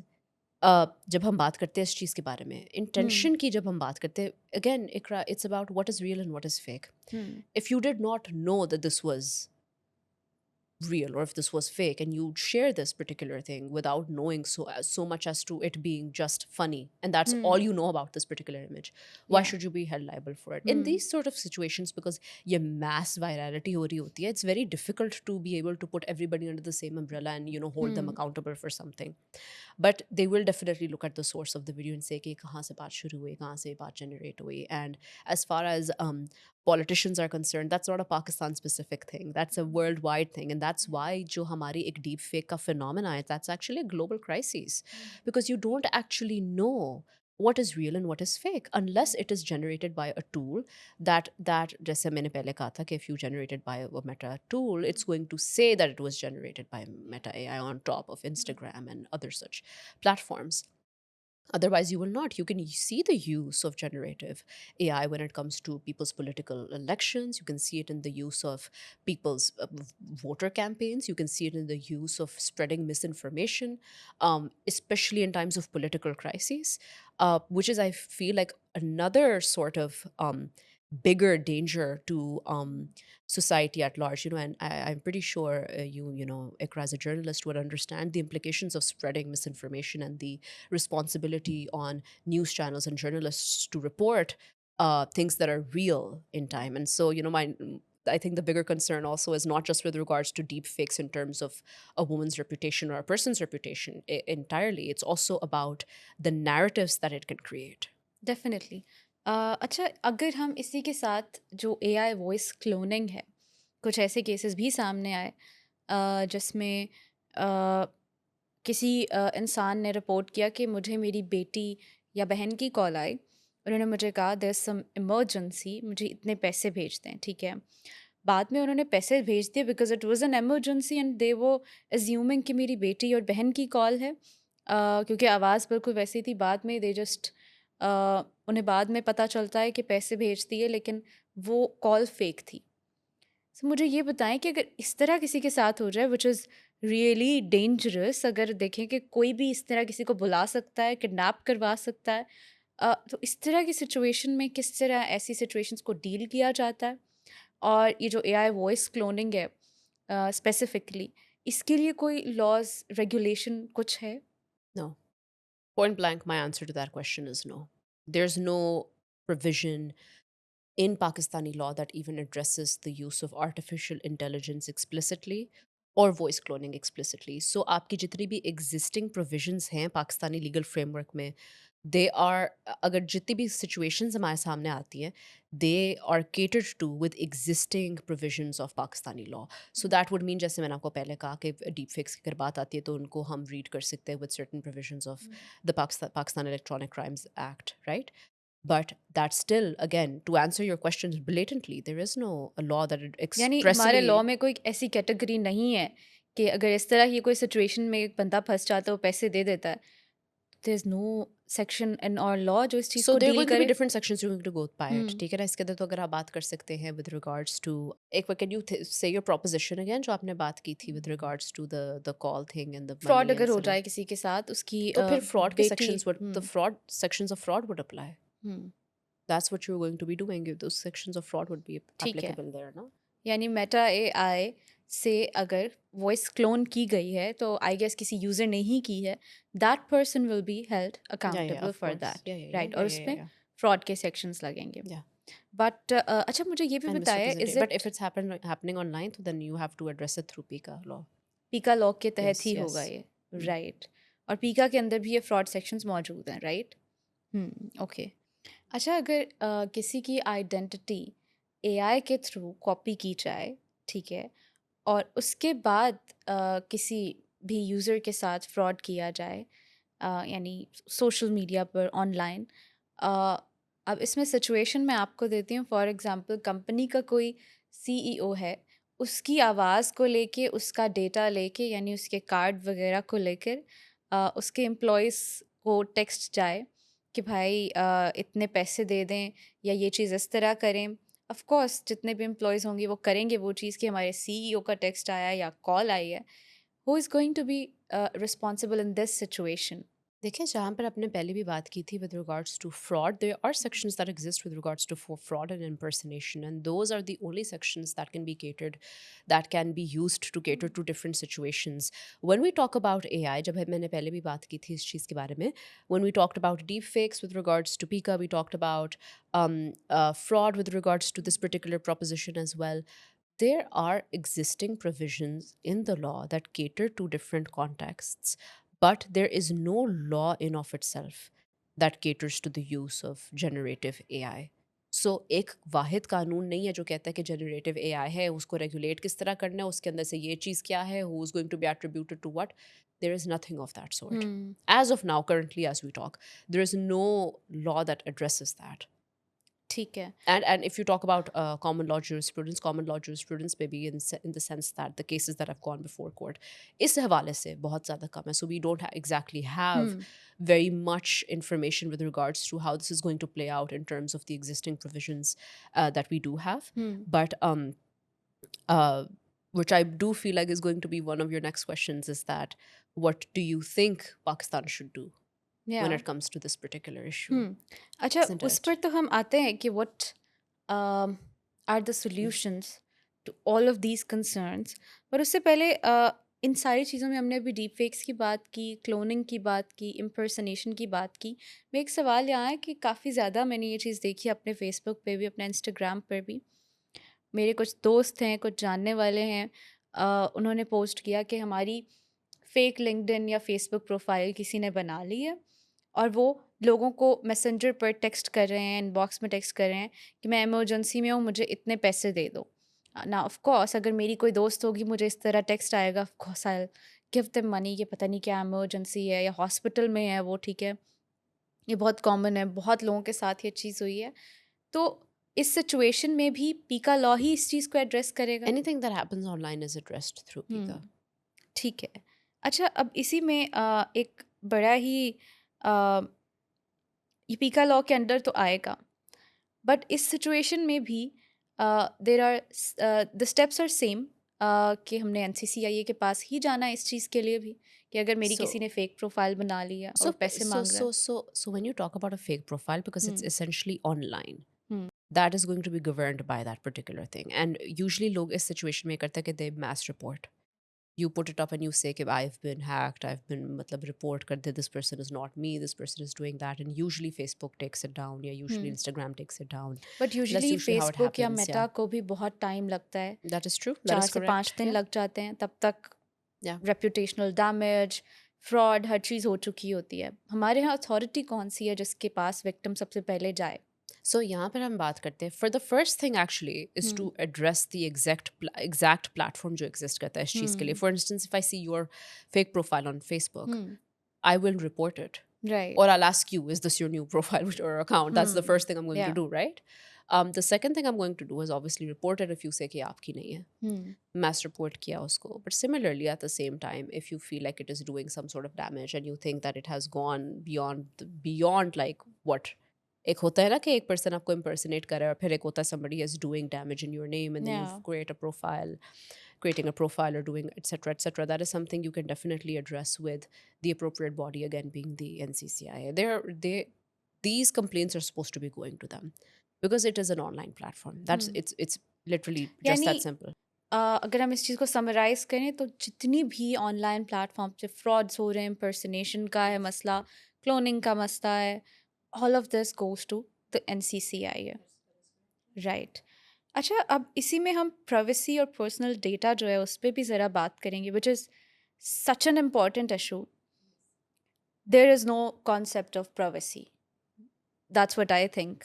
जब हम बात करते हैं इस चीज़ के बारे में, Hmm. Intention की जब हम बात करते हैं, again Iqra, it's about what is real and what is fake. Hmm. If you did not know that this was real or if this was fake and you share this particular thing without knowing so much as to it being just funny, and that's all Hmm. you know about this particular image, why Yeah. should you be held liable for it in Hmm. these sort of situations? Because ये mass virality हो रही होती है, it's very difficult to be able to put everybody under the same umbrella and hold them Hmm. accountable for something. But they will definitely look at the source of the video and say कि कहाँ से बात शुरू हुई, कहाँ से बात generate हुई. And as far as politicians are concerned, that's not a Pakistan specific thing. That's a worldwide thing. And that's why जो हमारी एक deep fake का phenomena है, that's actually a global crisis. Because you don't actually know what is real and what is fake unless it is generated by a tool that जैसे मैंने पहले कहा था कि if you generated by a Meta tool, it's going to say that it was generated by Meta AI on top of Instagram and other such platforms. Otherwise, you will not. You can see the use of generative AI when it comes to people's political elections. You can see it in the use of people's voter campaigns. You can see it in the use of spreading misinformation, especially in times of political crises, which is, I feel like, another sort of bigger danger to society at large. And I'm pretty sure Ikra, as a journalist, would understand the implications of spreading misinformation and the responsibility on news channels and journalists to report things that are real in time. And so, I think the bigger concern also is not just with regards to deep fakes in terms of a woman's reputation or a person's reputation entirely. It's also about the narratives that it can create. Definitely. अच्छा, अगर हम इसी के साथ जो AI voice cloning है, कुछ ऐसे केसेस भी सामने आए जिसमें अ, किसी इंसान ने रिपोर्ट किया कि मुझे मेरी बेटी या बहन की कॉल आई, उन्होंने मुझे कहा देयर सम इमरजेंसी, मुझे इतने पैसे भेज दें, ठीक है। बाद में उन्होंने पैसे भेज दिए because it was an emergency and they वो अज्यूमिंग कि मेरी बेटी और बहन की कॉल है, क्योंकि आवाज़ बिल्कुल वैसी थी। बाद में दे जस्ट उन्हें बाद में पता चलता है कि पैसे भेज दिए, लेकिन वो कॉल फेक थी। सो मुझे ये बताएं कि अगर इस तरह किसी के साथ हो जाए, विच इज़ रियली डेंजरस, अगर देखें कि कोई भी इस तरह किसी को बुला सकता है, किडनैप करवा सकता है, तो इस तरह की सिचुएशन में किस तरह ऐसी सिचुएशंस को डील किया जाता है? और ये जो एआई वॉइस क्लोनिंग है स्पेसिफिकली, इसके लिए कोई लॉज रेगुलेशन कुछ है? No. Point blank, my answer to that question is no. There's no provision in Pakistani law that even addresses the use of artificial intelligence explicitly or voice cloning explicitly. So आपकी जितनी भी existing provisions हैं Pakistani legal framework में, they are, अगर जितनी भी situations हमारे सामने आती हैं, they are catered to with existing provisions of Pakistani law. So that would mean, जैसे मैंने आपको पहले कहा कि deepfakes की अगर बात आती है तो उनको हम read कर सकते हैं with certain provisions of the Pakistan Electronic Crimes Act, right? But that still, again, to answer your question blatantly, there is no a law that यानी हमारे लॉ expressly. में कोई ऐसी कैटेगरी नहीं है कि अगर इस तरह की कोई सिचुएशन में एक बंदा फंस जाता है, वो पैसे दे देता है, there is no section in our law जो इस चीज़ So को there are deal going to be करे? different sections you're going to go by it. हम्म। ठीक है ना? इसके अंदर तो अगर आप बात कर सकते हैं with regards to, एक बार can you say your proposition again जो आपने बात की थी with regards to the call thing and the fraud money अगर and हो some. जाए किसी के साथ, उसकी तो फिर fraud के बेटी। sections would, the fraud sections of fraud would apply. Hmm. That's what you're going to be doing. Those sections of fraud would be ठीक है, applicable there, no? यानी मेटा एआई से अगर वॉइस क्लोन की गई है तो आई गेस किसी यूज़र ने ही की है, that person will be held Yeah, accountable of for course. That, Yeah, yeah, yeah, right? yeah, और yeah, yeah, उसमें yeah. फ्रॉड के सेक्शंस लगेंगे। Yeah. बट अच्छा, मुझे ये भी And बताया, misrepresentation. Is But it if it's happening online, so then you have to address it through PICA law. पीका लॉ के तहत Yes, ही होगा yes. ये, Mm. राइट? और पीका के अंदर भी ये फ्रॉड सेक्शंस मौजूद हैं, राइट? ओके। अच्छा, अगर किसी की आइडेंटिटी एआई के थ्रू कॉपी की जाए, ठीक है, और उसके बाद किसी भी यूज़र के साथ फ्रॉड किया जाए, यानी सोशल मीडिया पर, ऑनलाइन, अब इसमें सिचुएशन मैं आपको देती हूँ। फॉर एग्जांपल कंपनी का कोई सीईओ है, उसकी आवाज़ को लेके, उसका डेटा लेके, यानी उसके कार्ड वगैरह को लेकर उसके एम्प्लॉइज़ को टेक्स्ट जाए कि भाई इतने पैसे दे दें या ये चीज़ इस तरह करें। ऑफ कोर्स जितने भी एम्प्लॉइज़ होंगे वो करेंगे वो चीज़ कि हमारे सीईओ का टेक्स्ट आया या कॉल आई है। Who is going to be responsible in this situation? देखिए, जहाँ पर आपने पहले भी बात की थी with regards to fraud, there are sections that exist with regards to fraud and impersonation, and those are the only sections that can be catered, that can be used to cater to different situations. When we talk about AI, जब मैंने पहले भी बात की थी इस चीज़ के बारे में, when we talked about deep fakes with regards to Pika, we talked about fraud with regards to this particular proposition as well. There are existing provisions in the law that cater to different contexts, but there is no law in of itself that caters to the use of generative AI. सो एक वाहिद कानून नहीं है जो कहता है कि generative AI है, उसको रेगुलेट किस तरह करना है, उसके अंदर से ये चीज़ क्या है, who is going to be attributed to what. There is nothing of that sort. Hmm. As of now, currently as we talk, there is no law that addresses that. ठीक है। And if you talk about common law jurisprudence may be in the sense that the cases that have gone before court इस हवाले से बहुत ज़्यादा कम है. So we don't exactly have Hmm. very much information with regards to how this is going to play out in terms of the existing provisions that we do have. Hmm. But uh, which I do feel like is going to be one of your next questions, is that what do you think Pakistan should do when Yeah. it comes to this particular issue? अच्छा, Isn't उस it? पर तो हम आते हैं कि what are the solutions to all of these concerns. पर उससे पहले इन सारी चीज़ों में हमने अभी डीप फेक्स की बात की, क्लोनिंग की बात की, इम्पर्सनेशन की बात की। मैं एक सवाल यहाँ है कि काफ़ी ज़्यादा मैंने ये चीज़ देखी अपने फेसबुक पे भी, अपने इंस्टाग्राम पर भी। मेरे कुछ दोस्त हैं, कुछ जानने वाले हैं, उन्होंने पोस्ट किया कि हमारी फेक लिंक्डइन या फेसबुक प्रोफाइल किसी ने बना ली है और वो लोगों को मैसेंजर पर टेक्स्ट कर रहे हैं, इनबॉक्स में टेक्स्ट कर रहे हैं कि मैं इमरजेंसी में हूँ, मुझे इतने पैसे दे दो। ना ऑफ कोर्स अगर मेरी कोई दोस्त होगी, मुझे इस तरह टेक्स्ट आएगा, of course I will give them money. ये पता नहीं क्या इमरजेंसी है या हॉस्पिटल में है वो, ठीक है, ये बहुत कॉमन है, बहुत लोगों के साथ ये चीज़ हुई है। तो इस सिचुएशन में भी पीका लॉ ही इस चीज़ को एड्रेस करेगा। Anything that happens online is addressed through Pika. ठीक है। अच्छा, अब इसी में एक बड़ा ही अ, ये पीका लॉ के अंडर तो आएगा, बट इस सिचुएशन में भी there are the steps are same, कि हमने एनसीसीआईए के पास ही जाना है इस चीज़ के लिए भी, कि अगर मेरी किसी So, ने फेक प्रोफाइल बना ली है और पैसे मांग रहा है। so when you talk about a fake profile, because it's hmm, essentially online, hmm, that is going to be governed by that particular thing. And usually, log इस situation में करते हैं कि they mass report. You put it up and you say कि I've been hacked, I've been मतलब report कर दे, this person is not me, this person is doing that, and usually Facebook takes it down, yeah, usually hmm. Instagram takes it down. But That's usually usually how it Facebook या happens. Meta Yeah, को भी बहुत time लगता है, that is true. That 4 is से 5 correct. दिन Yeah, लग जाते हैं, तब तक yeah. रेपुटेशनल डैमेज, फ्रॉड, हर चीज़ हो चुकी होती है। हमारे यहाँ अथॉरिटी कौन-सी है जिसके पास विक्टिम सबसे पहले जाए? So यहाँ पर हम बात करते हैं, for the first thing actually is to hmm, address the exact platform जो exist करता है इस चीज़ के लिए. हुँ, For instance, if I see your fake profile on Facebook, hmm, I will report it. Right, Or I'll ask you, is this your new profile or account? That's the hmm, first thing I'm going to या, do, right? The second thing I'm going to do is obviously report it if you say कि आपकी नहीं है. हुँ, Mass report किया उसको. But similarly, at the same time, if you feel like it is doing some sort of damage and you think that it has gone beyond like what एक होता है ना कि एक person आपको impersonate कर रहा है और फिर एक होता है somebody is doing damage in your name and then you या, create a profile, creating a profile or doing etc etc. That is something you can definitely address with the appropriate body, again being the NCCIA. These complaints are supposed to be going to them because it is an online platform. That's hmm. it's literally just यानी that simple. अगर हम इस चीज़ को summarise करें तो जितनी भी online platform पे फ्रॉड्स हो रहे हैं, इम्पर्सनेशन का है मसला, क्लोनिंग का मसला है, all of this goes to the NCCI, right. अच्छा, अब इसी में हम प्राइवेसी और पर्सनल डेटा जो है उस पे भी ज़रा बात करेंगे, which is such an important issue. There is no concept of privacy, that's what I think.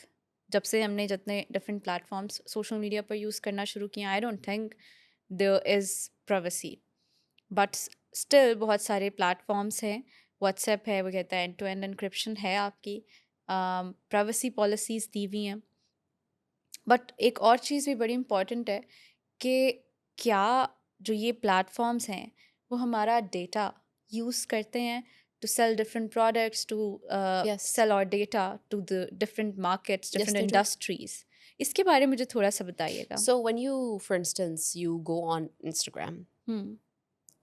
जब से हमने जितने डिफरेंट प्लेटफॉर्म्स सोशल मीडिया पर यूज़ करना शुरू किया, I don't think there is privacy. But still बहुत सारे प्लेटफॉर्म्स हैं, व्हाट्सएप है, वो कहता है एंड टू एंड एनक्रिप्शन है आपकी, प्राइवेसी पॉलिसीज़ दी हुई हैं। बट एक और चीज़ भी बड़ी इम्पॉर्टेंट है कि क्या जो ये प्लेटफॉर्म्स हैं वो हमारा डेटा यूज़ करते हैं to sell different products, to Yes. Sell और data to the different markets, Yes, different they do. Industries. इसके बारे में मुझे थोड़ा सा बताइएगा। So when you, for instance, you go on Instagram, hmm,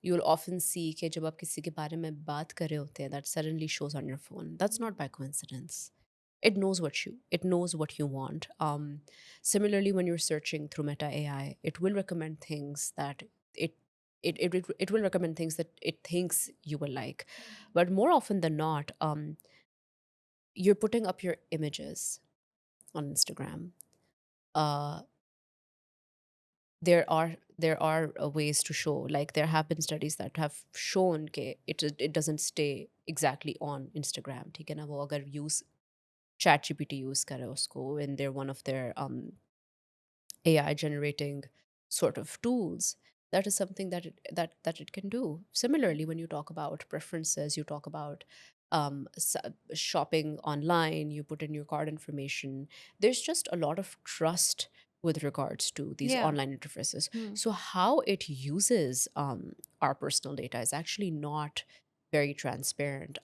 you'll often see कि जब आप किसी के बारे में बात कर रहे होते हैं, that suddenly shows on your phone. That's not by coincidence. It knows what you want. Similarly, when you're searching through Meta AI, it will recommend things that it it will recommend things that it thinks you will like. But more often than not, you're putting up your images on Instagram. Uh, there are ways to show, like there have been studies that have shown that it doesn't stay exactly on Instagram. ठीक है ना, वो अगर use ChatGPT use करे उसको, and they're one of their AI generating sort of tools, that is something that it can do. Similarly, when you talk about preferences, you talk about shopping online, you put in your card information. There's just a lot of trust with regards to these या online interfaces. Hmm, So how it uses our personal data is actually not very transparent.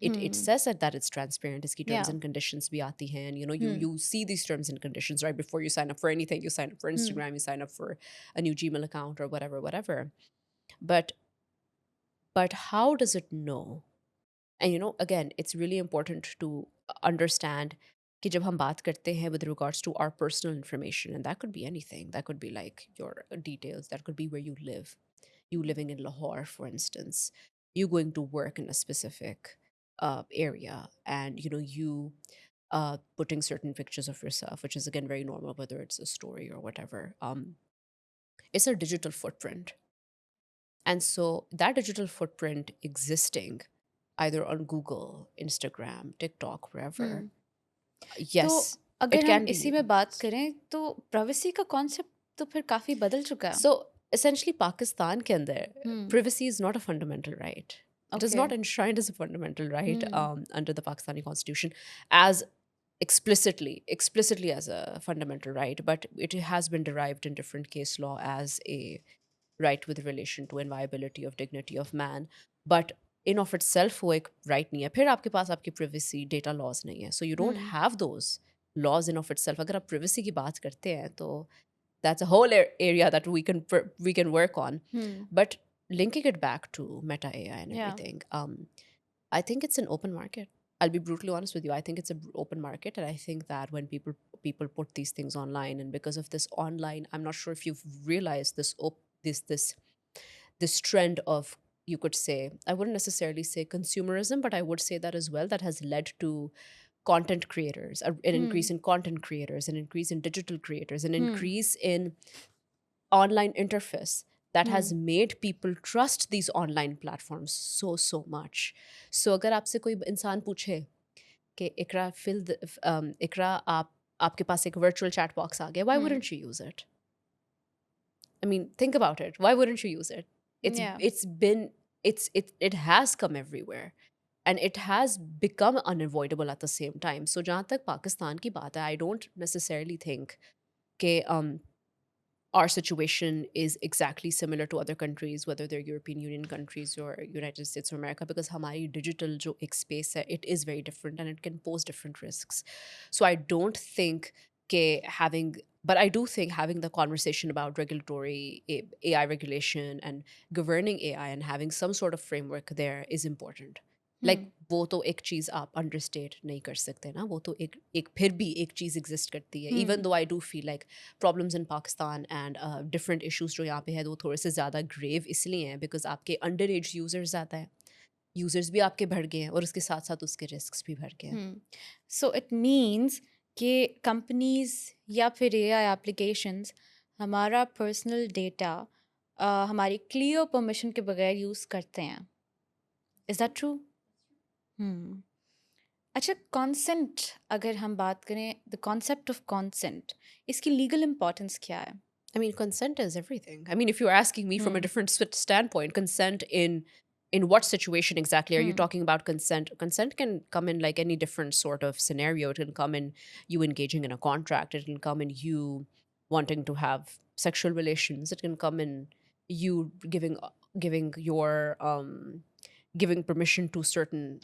It hmm, says that it's transparent. Its या terms and conditions bhi aati hain, and you hmm, you see these terms and conditions right before you sign up for anything. You sign up for hmm, Instagram, you sign up for a new Gmail account or whatever. But how does it know? And again, it's really important to understand कि जब हम बात करते हैं with regards to our personal information, and that could be anything. That could be like your details. That could be where you live. You living in Lahore, for instance. You going to work in a specific area, and you putting certain pictures of yourself, which is again very normal, whether it's a story or whatever. It's a digital footprint, and so that digital footprint existing either on Google, Instagram, TikTok, wherever, हुँ। तो yes, अगर it हम can be इसी में बात used. करें तो privacy का concept तो फिर काफ़ी बदल चुका है। So essentially, Pakistan ke andar, hmm, privacy is not a fundamental right. It is okay. not enshrined as a fundamental right hmm, under the Pakistani constitution as explicitly as a fundamental right, but it has been derived in different case law as a right with relation to inviolability of dignity of man. But in of itself वो एक right नहीं है. फिर आपके पास आपकी privacy data laws नहीं है. So you don't hmm, have those laws in of itself. अगर आप privacy की बात करते हैं तो that's a whole area that we can work on. Hmm, But linking it back to Meta AI and या, everything, I think it's an open market. I'll be brutally honest with you. I think it's an open market, and I think that when people put these things online, and because of this online, I'm not sure if you've realized this trend of, you could say, I wouldn't necessarily say consumerism, but I would say that as well, that has led to content creators, an hmm, increase in content creators, an increase in digital creators, an hmm, increase in online interface that has hmm, made people trust these online platforms so much. So अगर आपसे कोई इंसान पूछे कि इकरा इकरा आपके पास एक virtual chat box आ गया, why hmm, wouldn't you use it? I mean, think about it. Why wouldn't you use it? It's या, it's been it has come everywhere, and it has become unavoidable at the same time. So जहाँ तक पाकिस्तान की बात है, I don't necessarily think कि our situation is exactly similar to other countries, whether they're European Union countries or United States of America, because हमारी digital जो एक space है, it is very different and it can pose different risks. So I don't think but I do think having the conversation about regulatory AI regulation and governing AI and having some sort of framework there is important. Like हुँ, वो तो एक चीज़ आप understate नहीं कर सकते ना, वो तो एक फिर भी एक चीज़ exist करती है. Even hmm, though I do feel like problems in Pakistan and different issues जो यहाँ पे है वो थोड़े से ज़्यादा ग्रेव इसलिए हैं बिकॉज आपके अंडर एज यूज़र्स ज़्यादा हैं, यूज़र्स भी आपके बढ़ गए हैं और उसके साथ साथ उसके रिस्क भी बढ़ गए हैं. हुँ। सो इट मीन्स कि कंपनीज़ या फिर एआई एप्लीकेशंस हमारा पर्सनल डेटा हमारी क्लियर परमिशन के बगैर यूज़ करते हैं। Is that true? हुँ। अच्छा, कंसेंट अगर हम बात करें, द कॉन्सेप्ट ऑफ कंसेंट, इसकी लीगल इम्पोर्टेंस क्या है? I mean, consent is everything. I mean, if you're asking me from a hmm, different standpoint, consent in in what situation exactly are you Hmm. talking about consent? Consent can come in like any different sort of scenario. It can come in you engaging in a contract. It can come in you wanting to have sexual relations. It can come in you giving your giving permission to certain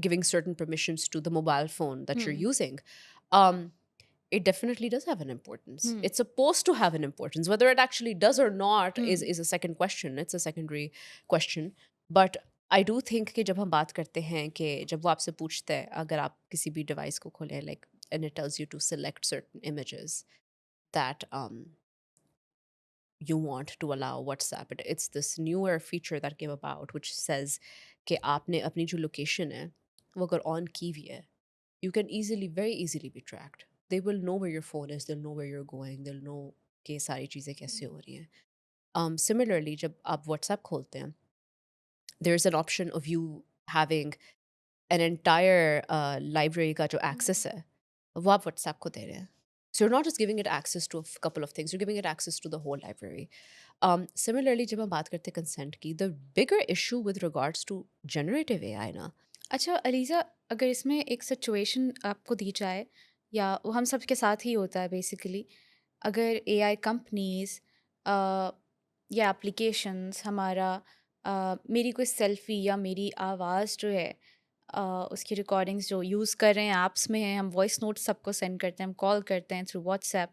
giving certain permissions to the mobile phone that you're Hmm. using. um it definitely does have an importance. Hmm. It's supposed to have an importance. Whether it actually does or not Hmm. is a second question. It's a secondary question. But I do think कि जब हम बात करते हैं कि जब वो आपसे पूछते हैं अगर आप किसी भी डिवाइस को खोलें like and it tells you to select certain images that you want to allow WhatsApp. It's this newer feature that came about which says कि आपने अपनी जो location है वो अगर on की हुई है you can easily, very easily be tracked. They will know where your phone is. They'll know where you're going. They'll know कि सारी चीज़ें कैसे हो रही हैं. Similarly, जब आप WhatsApp खोलते हैं, there's an option of you having an entire library का जो access है, वो आप WhatsApp को दे रहे हैं. So you're not just giving it access to a couple of things. You're giving it access to the whole library. Similarly, जब हम बात करते हैं consent की, the bigger issue with regards to generative AI ना, अच्छा अलीज़ा, अगर इसमें एक सिचुएशन आपको दी जाए, या वो हम सब के साथ ही होता है बेसिकली, अगर एआई कंपनीज़ या एप्लीकेशंस हमारा मेरी कोई सेल्फ़ी या मेरी आवाज़ जो है, उसकी रिकॉर्डिंग्स जो यूज़ कर रहे हैं ऐप्स में है, हम वॉइस नोट सबको सेंड करते हैं, हम कॉल करते हैं थ्रू व्हाट्सएप,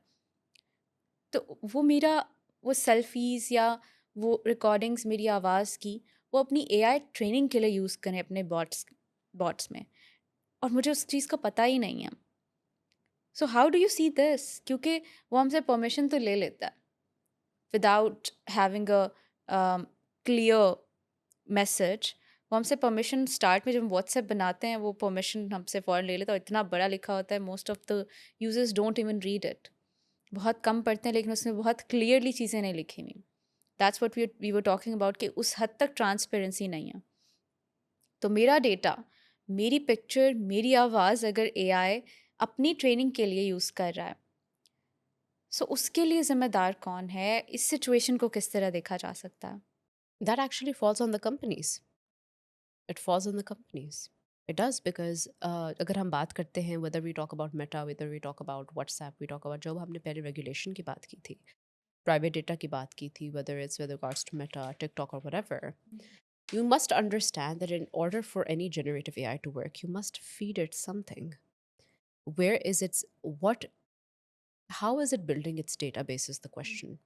तो वो मेरा वो सेल्फ़ीज़ या वो रिकॉर्डिंग्स मेरी आवाज़ की, वो अपनी एआई ट्रेनिंग के लिए यूज़ करें अपने बॉट्स बॉट्स में, और मुझे उस चीज़ का पता ही नहीं है। So how do you see this? क्योंकि वो हमसे परमिशन तो ले लेता है without having a clear message. वो हमसे परमिशन स्टार्ट में जब हम व्हाट्सएप बनाते हैं, वो परमिशन हमसे फ़ौरन ले लेता है, और इतना बड़ा लिखा होता है, most of the users don't even read it. बहुत कम पढ़ते हैं, लेकिन उसमें बहुत क्लियरली चीज़ें नहीं लिखी हुई। That's what we were talking about, कि उस हद तक ट्रांसपेरेंसी नहीं है। तो मेरा डेटा, मेरी पिक्चर, मेरी आवाज़ अगर एआई अपनी ट्रेनिंग के लिए यूज़ कर रहा है, सो उसके लिए ज़िम्मेदार कौन है? इस सिचुएशन को किस तरह देखा जा सकता है? that actually falls on the companies. It falls on the companies. It does because अगर हम बात करते हैं whether we talk about Meta, whether we talk about WhatsApp, we talk about जब हमने पहले regulation की बात की थी, private data की बात की थी, whether it's with regards to Meta, TikTok or whatever, you must understand that in order for any generative AI to work, you must feed it something. Where is its what? How is it building its database? Is the question.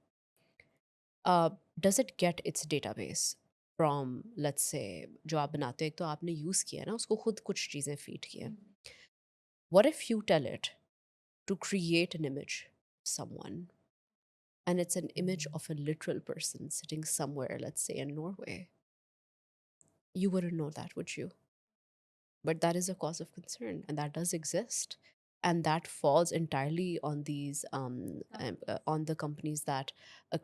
Does it get its database from, let's say, जो आप बनाते हो एक तो आपने use किया है ना उसको खुद कुछ चीज़ें फीड की हैं. What if you tell it to create an image of someone and it's an image of a literal person sitting somewhere, let's say in Norway? You wouldn't know that, would you? But that is a cause of concern and that does exist. And that falls entirely on these on the companies that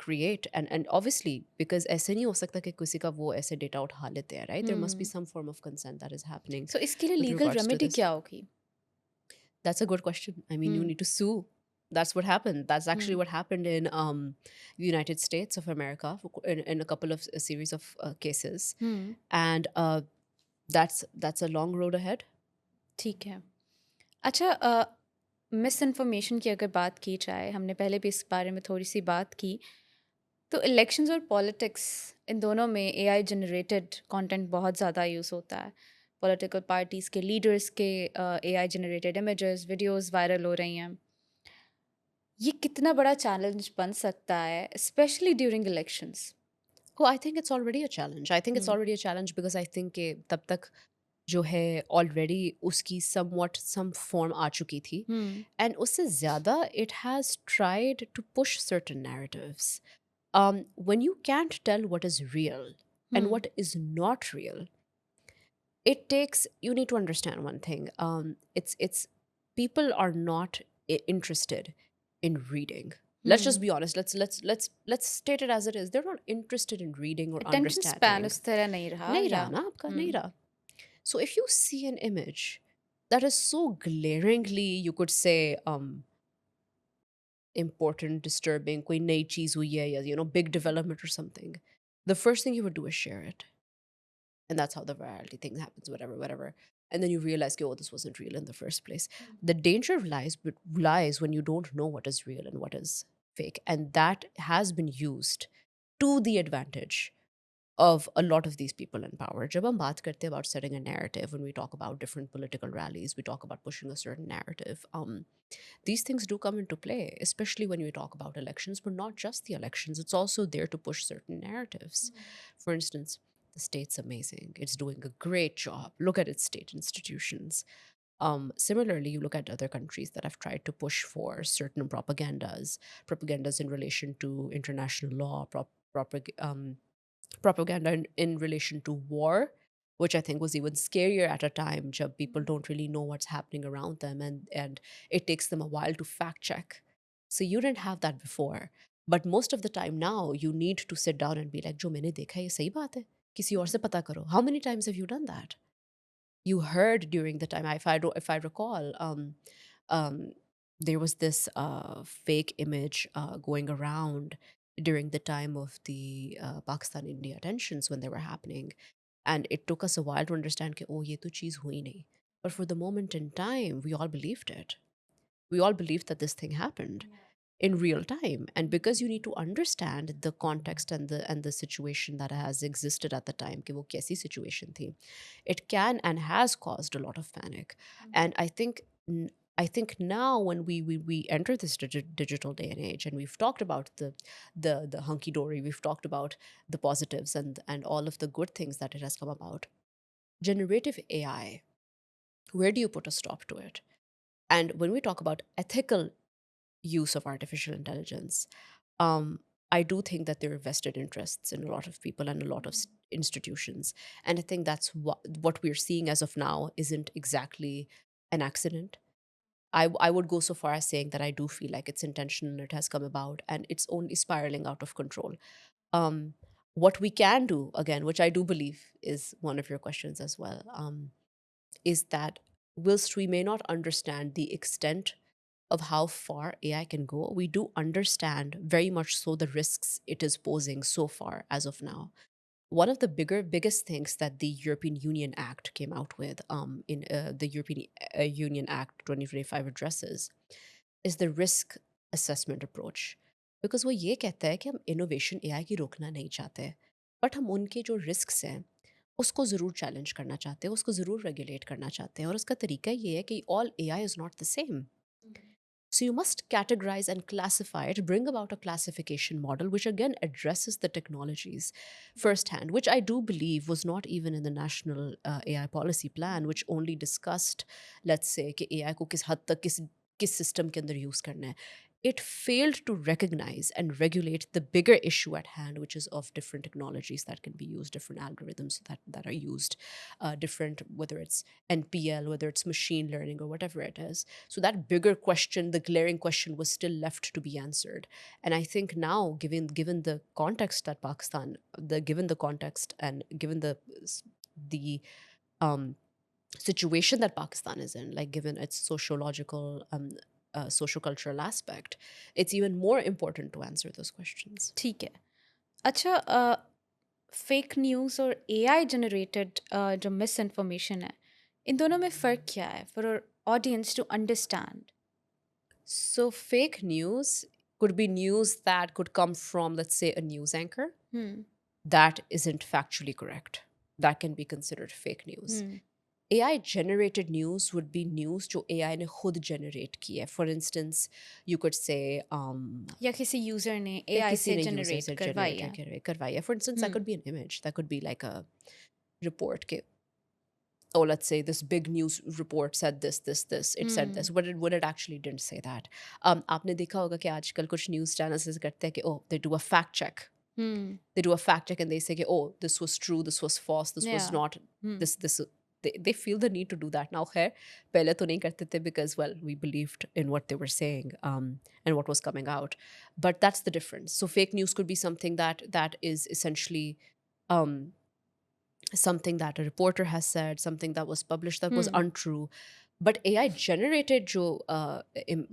create and obviously because ऐसे नहीं हो सकता कि किसी का वो ऐसे data उठा लेते हैं, right? There must be hmm. some form of consent that is happening सो इसके लिए with legal regards to remedy this. क्या होगी? That's a good question. I mean, you hmm, need to sue. That's what happened. That's actually hmm, what happened in the United States of America in a couple of a series of cases, hmm, and that's a long road ahead. ठीक है। अच्छा, miss information की अगर बात की जाए, हमने पहले भी इस बारे में थोड़ी-सी बात की, तो इलेक्शंस और पॉलिटिक्स, इन दोनों में एआई जनरेटेड कंटेंट बहुत ज़्यादा यूज़ होता है। पॉलिटिकल पार्टीज़ के लीडर्स के AI generated images, videos viral हो रही हैं। ये कितना बड़ा चैलेंज बन सकता है, specially during elections? Oh, I think it's already a challenge. I think it's hmm, already a challenge because I think कि तब तक जो है already उसकी somewhat some form आ चुकी थी, हुँ, and उससे ज़्यादा it has tried to push certain narratives. When you can't tell what is real and hmm, what is not real, it takes you need to understand one thing. It's people are not interested in reading. Let's just hmm. be honest. Let's state it as it is. They're not interested in reading or attention span understanding. उस तरह नहीं रहा, नहीं या रहा ना आपका हुँ, नहीं रहा. So if you see an image that is so glaringly, you could say, important, disturbing, कोई नई चीज हुई है या big development or something, the first thing you would do is share it. and that's how the virality thing happens, whatever. And then you realize, oh, this wasn't real in the first place. The danger lies when you don't know what is real and what is fake, and that has been used to the advantage of a lot of these people in power. जब हम बात करते हैं about setting a narrative, when we talk about different political rallies, we talk about pushing a certain narrative. These things do come into play, especially when we talk about elections, but not just the elections. It's also there to push certain narratives. For instance, the state's amazing. It's doing a great job. Look at its state institutions. Similarly, you look at other countries that have tried to push for certain propagandas in relation to international law, propaganda in relation to war, which I think was even scarier at a time jab people don't really know what's happening around them, and it takes them a while to fact check. So you didn't have that before. But most of the time now, you need to sit down and be like, जो मैंने देखा है, ये सही बात है. किसी और से पता करो. How many times have you done that? You heard during the time, if I recall, um, there was this fake image going around during the time of the Pakistan India tensions when they were happening, and it took us a while to understand कि, oh, ये तो चीज़ हुई नहीं. But for the moment in time, we all believed it. We all believed that this thing happened in real time, and because you need to understand the context and the situation that has existed at the time कि वो कैसी situation थी, it can and has caused a lot of panic. And I think now when we enter this digital day and age, and we've talked about the hunky dory, we've talked about the positives and all of the good things that it has come about. Generative AI, where do you put a stop to it? And when we talk about ethical use of artificial intelligence, um, I do think that there are vested interests in a lot of people and a lot of institutions. And I think that's what we're seeing as of now isn't exactly an accident. I would go so far as saying that I do feel like it's intentional, it has come about, and it's only spiraling out of control. Um, what we can do, again, which I do believe is one of your questions as well, is that whilst we may not understand the extent of how far AI can go, we do understand very much so the risks it is posing so far as of now. One of the biggest things that the European Union Act came out with, in the European Union Act 2025 addresses, is the risk assessment approach. Because वो ये कहता है कि हम innovation AI की रोकना नहीं चाहते, but हम उनके जो risks हैं उसको ज़रूर challenge करना चाहते हैं, उसको ज़रूर regulate करना चाहते हैं, और उसका तरीका ये है कि all AI is not the same. So you must categorize and classify it, bring about a classification model, which again addresses the technologies firsthand, which I do believe was not even in the national AI policy plan, which only discussed, let's say, कि AI को किस हद तक किस system के अंदर use करना है. It failed to recognize and regulate the bigger issue at hand, which is of different technologies that can be used, different algorithms that are used, different, whether it's NPL, whether it's machine learning, or whatever it is. So that bigger question, the glaring question, was still left to be answered. And I think now, given the context that Pakistan, given the context and given the um, situation that Pakistan is in, like given its sociological, socio-cultural aspect, it's even more important to answer those questions. ठीक है. अच्छा, fake news और AI generated जो misinformation है, इन दोनों में फ़र्क क्या है for audience to understand? So fake news could be news that could come from, let's say, a news anchor that isn't factually correct. That can be considered fake news. AI generated news would be news जो AI ने खुद generate की है. For instance, you could say या किसी user ने या AI किसी से ने user जनरेट से करवाई generate है. करवाई है. For instance, that could be an image. That could be like a report के, oh, let's say this big news report said this, it said this, but it actually didn't say that. आपने देखा होगा कि आजकल कुछ news channels ऐसे करते हैं कि, oh, they do a fact check. They do a fact check and they say, oh, this was true, this was false, this was Yeah. not, this. They feel the need to do that now. खैर पहले तो नहीं करते थे because, well, we believed in what they were saying, and what was coming out. But that's the difference. So fake news could be something that is essentially something that a reporter has said, something that was published that was untrue. But AI generated जो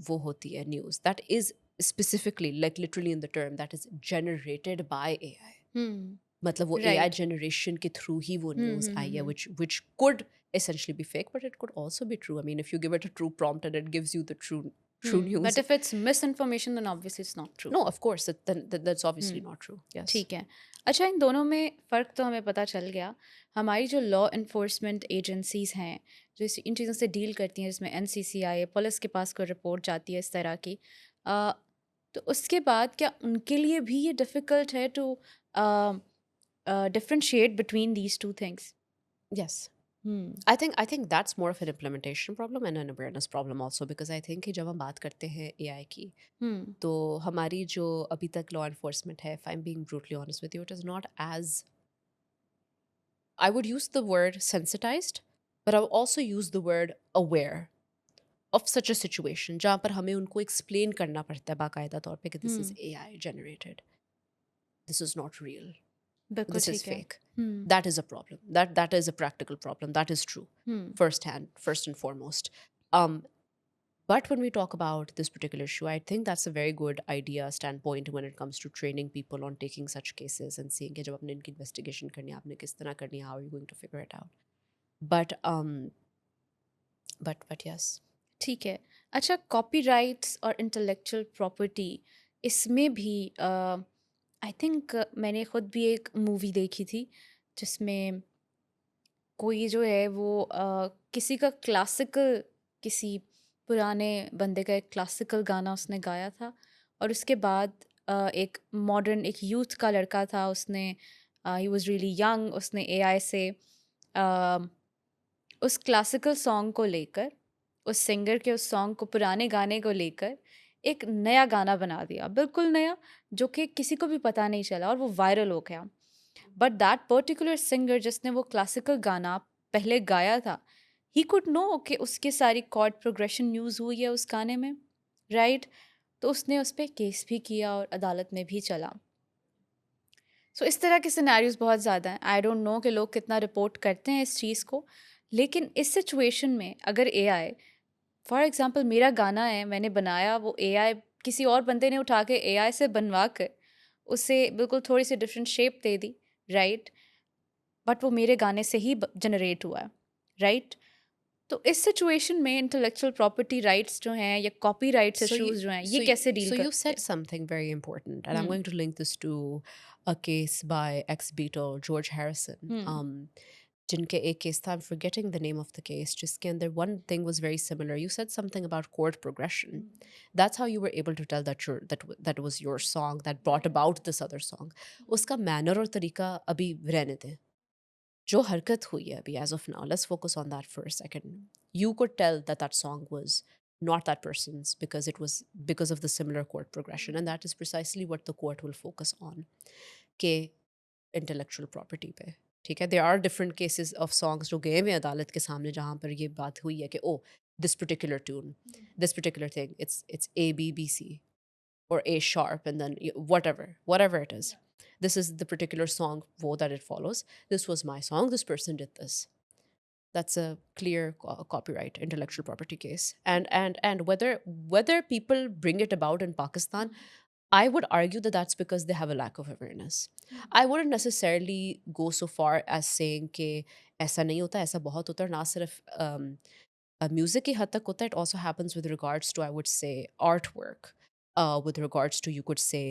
वो होती है news, that is specifically, like literally in the term, that is generated by AI. मतलब वो AI right. Generation के through ही वो news आई है, हुँ। which could essentially be fake, but it could also be true. I mean, if you give it a true prompt and it gives you the true but news. If it's misinformation then obviously it's not true. No, of course, then that's hmm, obviously not true. Yes. ठीक है। अच्छा, इन दोनों में फ़र्क तो हमें पता चल गया। हमारी जो लॉ एनफोर्समेंट एजेंसीज़ हैं, जो इन चीज़ों से डील करती हैं, जिसमें एनसीसीआई, पुलिस के पास कोई रिपोर्ट जाती है इस तरह की, अ, तो उसके बाद क्या उनके लिए भी ये डिफ़िकल्ट है to differentiate between these two things? Yes. Hmm, I think that's more of an implementation problem and an awareness problem also, because I think कि जब हम बात करते हैं AI की, हुँ, तो हमारी जो अभी तक law enforcement है, if I'm being brutally honest with you, it is not as, I would use the word sensitized, but I would also use the word aware of such a situation जहाँ पर हमें उनको explain करना पड़ता है बाकायदा तौर पे कि this is hmm, AI generated, this is not real, बिल्कुल this is ठीक है। fake. Hmm, That is a problem. That is a practical problem. That is true. Hmm, First and foremost. Um, but when we talk about this particular issue, I think that's a very good idea standpoint when it comes to training people on taking such cases and seeing कि जब आपने इनकी investigation करनी है, आपने किस तरह करनी है, how are you going to figure it out? But yes. ठीक है। अच्छा, कॉपीराइट्स और इंटेलेक्चुअल प्रॉपर्टी, इसमें भी आई थिंक मैंने खुद भी एक मूवी देखी थी जिसमें कोई जो है वो किसी का क्लासिकल, किसी पुराने बंदे का एक क्लासिकल गाना उसने गाया था, और उसके बाद एक मॉडर्न, एक यूथ का लड़का था, उसने ही वाज रियली यंग, उसने एआई से अ, उस क्लासिकल सॉन्ग को लेकर, उस सिंगर के उस सॉन्ग को, पुराने गाने को लेकर एक नया गाना बना दिया, बिल्कुल नया, जो कि किसी को भी पता नहीं चला और वो वायरल हो गया। बट दैट पर्टिकुलर सिंगर जिसने वो क्लासिकल गाना पहले गाया था, ही कुड नो कि उसकी सारी कॉर्ड प्रोग्रेशन यूज़ हुई है उस गाने में, राइट? तो उसने उस पे केस भी किया और अदालत में भी चला। सो इस तरह के सिनेरियोज़ बहुत ज़्यादा हैं। आई डोंट नो कि लोग कितना रिपोर्ट करते हैं इस चीज़ को, लेकिन इस सिचुएशन में अगर एआई, फॉर एग्ज़ाम्पल मेरा गाना है, मैंने बनाया, वो एआई, किसी और बंदे ने उठा के एआई से बनवा कर उसे बिल्कुल थोड़ी-सी different shape they the, right? But वो मेरे गाने से ही जनरेट हुआ है, राइट? तो इस सिचुएशन में इंटेलेक्चुअल प्रॉपर्टी राइट्स जो हैं या कॉपीराइट्स So you इश्यूज जो हैं, ये so you, कैसे डील so you करते said हैं? something very important, and I'm hmm, going to link this to a case by ex-Beatle George Harrison. हम्म, जिनके एक case था, I'm forgetting the name of the case, जिसके अंदर one thing was very similar. You said something about chord progression. That's how you were able to tell that was your song that brought about this other song. उसका manner और तरीका अभी रहने दें. जो हरकत हुई है अभी as of now, let's focus on that for a second. You could tell that that song was not that person's because it was because of the similar chord progression, and that is precisely what the court will focus on. के intellectual property पे, ठीक है? There are different cases of songs जो गए हुए हैं अदालत के सामने जहाँ पर ये बात हुई है कि oh, this particular tune, this particular thing, it's A B B C or A sharp and then whatever it is. This is the particular song wo that it follows. This was my song. This person did this. That's a clear copyright intellectual property case. And whether people bring it about in Pakistan, I would argue that that's because they have a lack of awareness. I wouldn't necessarily go so far as saying कि ऐसा नहीं होता, ऐसा बहुत होता है, और ना सिर्फ music की हद तक होता है. It also happens with regards to, I would say, artwork, with regards to, you could say,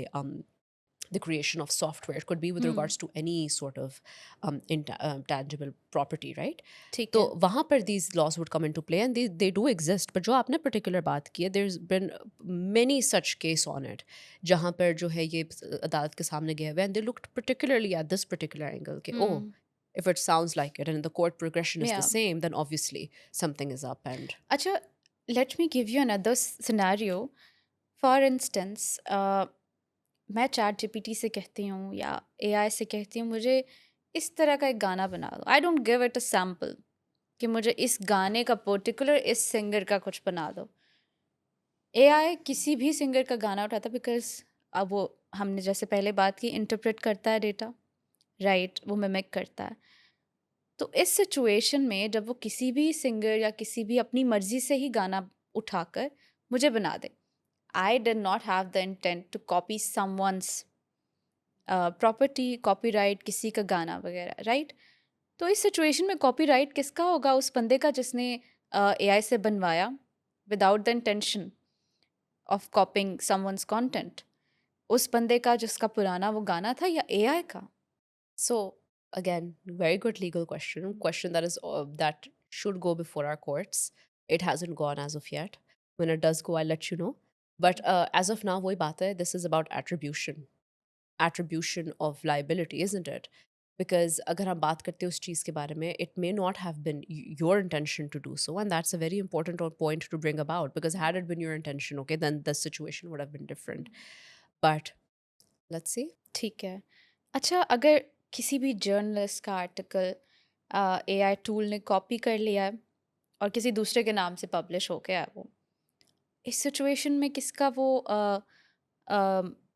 the creation of software. It could be with hmm, regards to any sort of tangible property, right? ठीक तो है। वहाँ पर these laws would come into play, and they do exist. But जो आपने particular बात की है, there's been many such case on it, जहाँ पर जो है ये अदालत के सामने गए हुए, and they looked particularly at this particular angle कि oh, hmm, if it sounds like it and the chord progression is the या, same, then obviously something is up. And अच्छा, let me give you another scenario. For instance, मैं chat GPT से कहती हूँ या AI से कहती हूँ, मुझे इस तरह का एक गाना बना दो। I don't give it a sample कि मुझे इस गाने का पर्टिकुलर, इस सिंगर का कुछ बना दो। एआई किसी भी सिंगर का गाना उठाता है, बिकॉज अब वो, हमने जैसे पहले बात की, इंटरप्रेट करता है डेटा, राइट? वो मिमिक करता है। तो इस सिचुएशन में जब वो किसी भी सिंगर या किसी भी अपनी मर्जी से ही गाना उठाकर मुझे बना दे, I did not have the intent to copy someone's property, copyright, किसी का गाना वगैरह, राइट? तो इस सिचुएशन में कॉपीराइट किसका होगा? उस बंदे का जिसने एआई से बनवाया without the intention of कॉपिंग someone's content. उस बंदे का जिसका पुराना वो गाना था, या एआई का? So again, very good legal question. Question that is that should go before our courts. It hasn't gone as of yet. When it does go, I'll let you know. But as of now, वही बात है, this is about attribution of liability, isn't it? Because अगर हम बात करते हैं उस चीज़ के बारे में, it may not have been your intention to do so, and that's a very important point to bring about. Because had it been your intention, okay, then the situation would have been different. But let's see. ठीक है। अच्छा, अगर किसी भी journalist का article AI tool ने copy कर लिया है और किसी दूसरे के नाम से पब्लिश हो गया है वो, इस सिचुएशन में किसका वो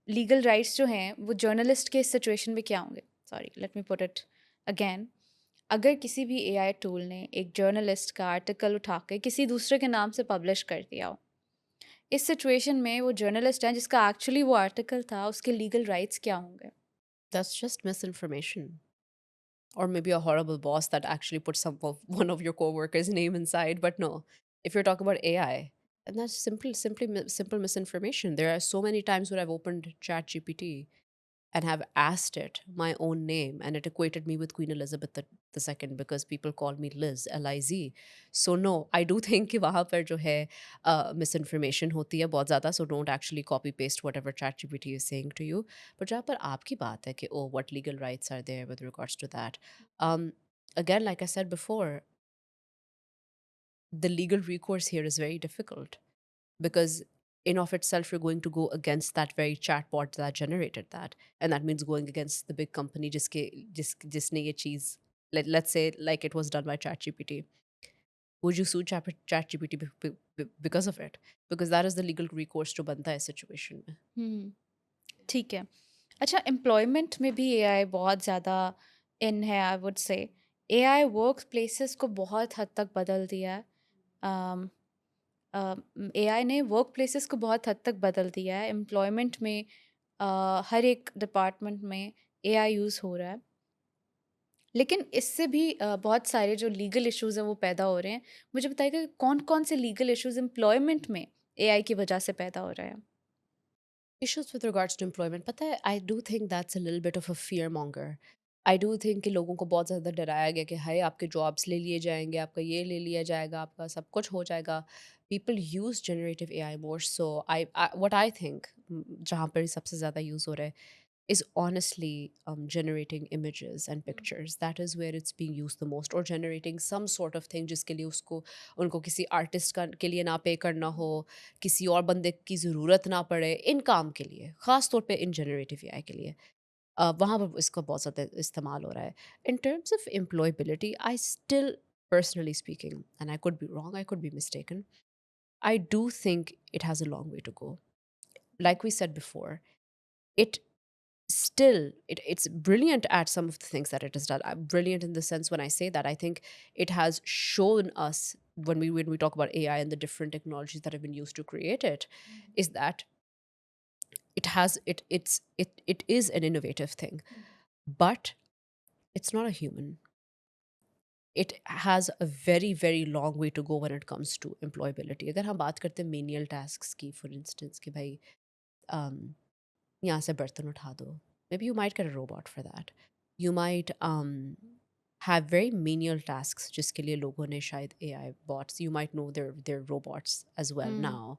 लीगल राइट्स जो हैं वो जर्नलिस्ट के इस सिचुएशन में क्या होंगे? Sorry, let me put it again. अगर किसी भी एआई टूल ने एक जर्नलिस्ट का आर्टिकल उठा के किसी दूसरे के नाम से पब्लिश कर दिया हो, इस सिचुएशन में वो जर्नलिस्ट है जिसका एक्चुअली वो आर्टिकल था, उसके लीगल राइट्स क्या होंगे? That's just misinformation. Or maybe a horrible boss that actually put one of your coworkers' name inside. But no, if you're talking about AI, and that's simple misinformation. There are so many times where I've opened ChatGPT and have asked it my own name, and it equated me with Queen Elizabeth the second because people call me Liz, Liz. So no, I do think कि वहाँ पर जो है misinformation होती है बहुत ज़्यादा. So don't actually copy paste whatever ChatGPT is saying to you. But जहाँ पर आपकी बात है कि oh, what legal rights are there with regards to that? Um, Again, like I said before, the legal recourse here is very difficult because in of itself you're going to go against that very chatbot that generated that, and that means going against the big company जिसने ये चीज, let's say like it was done by ChatGPT. Would you sue ChatGPT because of it? Because that is the legal recourse to बनता है इस situation में. हुँ, ठीक है। अच्छा, एम्प्लॉयमेंट में भी एआई बहुत ज़्यादा इन है, I would say. AI work places को बहुत हद तक बदल दिया है। एआई ने वर्क प्लेसेस को बहुत हद तक बदल दिया है। एम्प्लॉयमेंट में हर एक डिपार्टमेंट में एआई यूज़ हो रहा है। लेकिन इससे भी बहुत सारे जो लीगल इश्यूज़ हैं वो पैदा हो रहे हैं। मुझे बताइएगा कि कौन-कौन से लीगल इश्यूज़ एम्प्लॉयमेंट में एआई की वजह से पैदा हो रहे हैं? Issues with regards to employment, पता है, I do think that's a little bit of a fear monger. I do think कि लोगों को बहुत ज़्यादा डराया गया कि हाय आपके जॉब्स ले लिए जाएंगे, आपका ये ले लिया जाएगा, आपका सब कुछ हो जाएगा. People use generative AI more. So what I think जहाँ पर सबसे ज़्यादा यूज़ हो रहा है is honestly generating images and pictures. That is where it's being used the most. Or generating some sort of thing जिसके लिए उसको उनको किसी आर्टिस्ट का के लिए ना पे करना हो, किसी और बंदे की ज़रूरत ना पड़े इन काम के लिए, ख़ास तौर पे इन जनरेटिव एआई के लिए. वहाँ पर इसका बहुत ज़्यादा इस्तेमाल हो रहा है. In terms of employability, I still, personally speaking, and I could be wrong, I could be mistaken, I do think it has a long way to go. Like we said before, it still it's brilliant at some of the things that it has done. Brilliant in the sense, when I say that, I think it has shown us when we talk about AI and the different technologies that have been used to create it, is that it is an innovative thing, but it's not a human. It has a very very long way to go when it comes to employability. अगर हम बात करते हैं menial tasks की, for instance, कि भाई um, यहाँ से बर्तन उठा दो, maybe you might get a robot for that. You might have very menial tasks जिसके लिए लोगों ने शायद AI bots, you might know they're robots as well hmm. now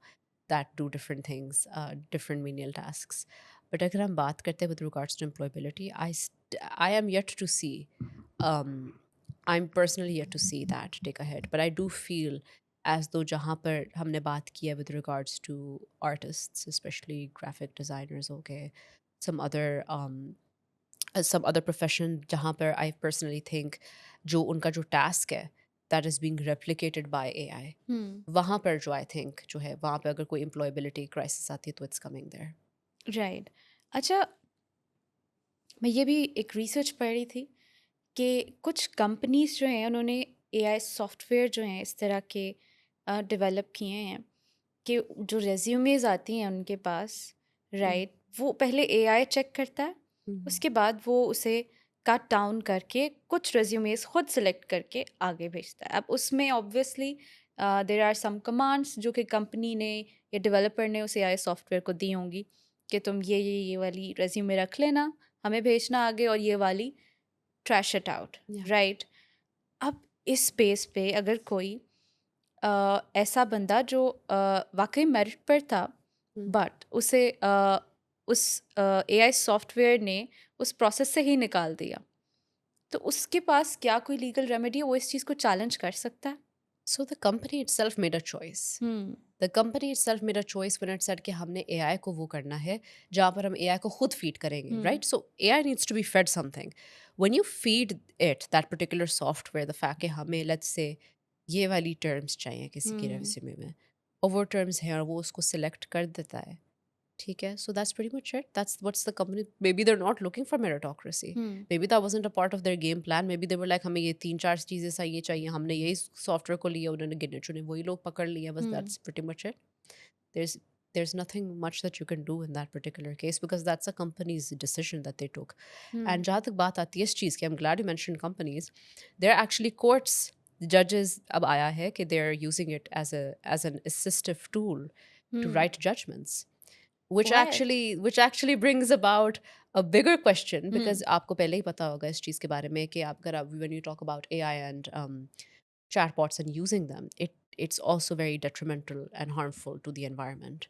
that do different things, different menial tasks. But अगर हम बात करते हैं with regards to employability, I am yet to see, um, I'm personally yet to see that take ahead. But I do feel as though जहाँ पर हमने बात की है with regards to artists, especially graphic designers, okay, some other some other profession जहाँ पर I personally think जो उनका जो task है that is being replicated by AI, हुँ, वहाँ पर जो I think जो है वहाँ पर अगर कोई employability crisis आती है तो it's coming there. राइट। अच्छा, मैं ये भी एक रिसर्च पढ़ रही थी कि कुछ कंपनीज़ जो हैं उन्होंने एआई सॉफ्टवेयर जो हैं इस तरह के डेवलप किए हैं कि जो रेज़्यूमेज़ आती हैं उनके पास, राइट, वो पहले एआई चेक करता है Mhm. उसके बाद वो उसे कट डाउन करके कुछ रेज्यूमेस खुद सेलेक्ट करके आगे भेजता है। अब उसमें obviously there are some commands जो कि कंपनी ने या डेवलपर ने उस एआई सॉफ्टवेयर को दी होंगी कि तुम ये वाली रेज्यूमे रख लेना, हमें भेजना आगे, और ये वाली trash it out, Yeah. Right? अब इस बेस पे अगर कोई ऐसा बंदा जो वाकई मेरिट पर था, Mm. बट उसे उस एआई सॉफ्टवेयर ने उस प्रोसेस से ही निकाल दिया, तो उसके पास क्या कोई लीगल रेमेडी है? वो इस चीज़ को चैलेंज कर सकता है? So the company itself made a choice. Hmm, The company itself made a choice when it said कि हमने AI को वो करना है जहाँ पर हम AI को खुद feed करेंगे, हुँ, right? So AI needs to be fed something. When you feed it that particular software, the fact कि हमें let's say ये वाली terms चाहिए किसी के हुँ, resume में, और वो terms हैं और वो उसको select कर देता है, ठीक है? So that's pretty much it. That's what's the company. Maybe they're not looking for meritocracy. Hmm, Maybe that wasn't a part of their game plan. Maybe they were like हमें ये 3-4 चीज़ें चाहिए, हमने यही सॉफ्टवेयर को लिया, उन्होंने गिने चुने वही लोग पकड़ लिए, बस हुँ, that's pretty much it. There's there's nothing much that you can do in that particular case because that's a company's decision that they took. Hmm, And जहाँ तक बात आती है इस चीज़ की, I'm glad you mentioned companies. There are actually courts, judges अब आया है कि they're using it as an assistive tool to hmm, write judgments, which what? actually brings about a bigger question hmm, because आपको पहले ही पता होगा इस चीज़ के बारे में कि आप अगर when you talk about AI and chatbots and using them, it's also very detrimental and harmful to the environment.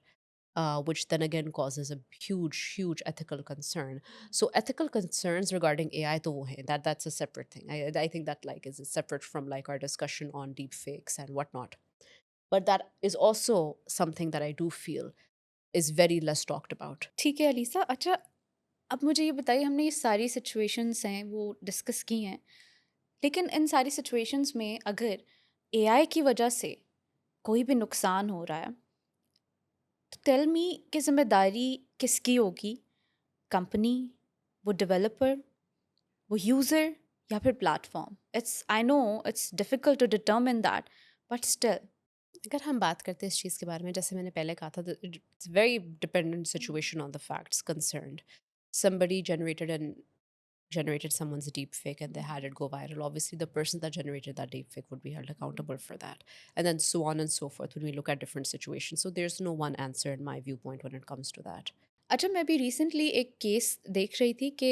Which then again causes a huge ethical concern. So ethical concerns regarding AI to wo hain, that's a separate thing. I think that like is separate from like our discussion on deep fakes and whatnot. But that is also something that I do feel is very less talked about. ठीक है Alyssa. अच्छा, अब मुझे ये बताइए, हमने ये सारी सिचुएशंस हैं वो डिस्कस की हैं, लेकिन इन सारी सिचुएशंस में अगर एआई की वजह से कोई भी नुकसान हो रहा है, तो टेल मी कि ज़िम्मेदारी किसकी होगी? कंपनी, वो डेवलपर, वो यूज़र, या फिर platform? It's I know it's difficult to determine that, but still. अगर हम बात करते हैं इस चीज़ के बारे में, जैसे मैंने पहले कहा था, it's very dependent situation on the facts concerned. Somebody generated someone's deep fake and they had it go viral. Obviously, the person that generated that deep fake would be held accountable for that. And then so on and so forth when we look at different situations. So there's no one answer in my viewpoint when it comes to that. अच्छा, मैं भी recently एक case देख रही थी कि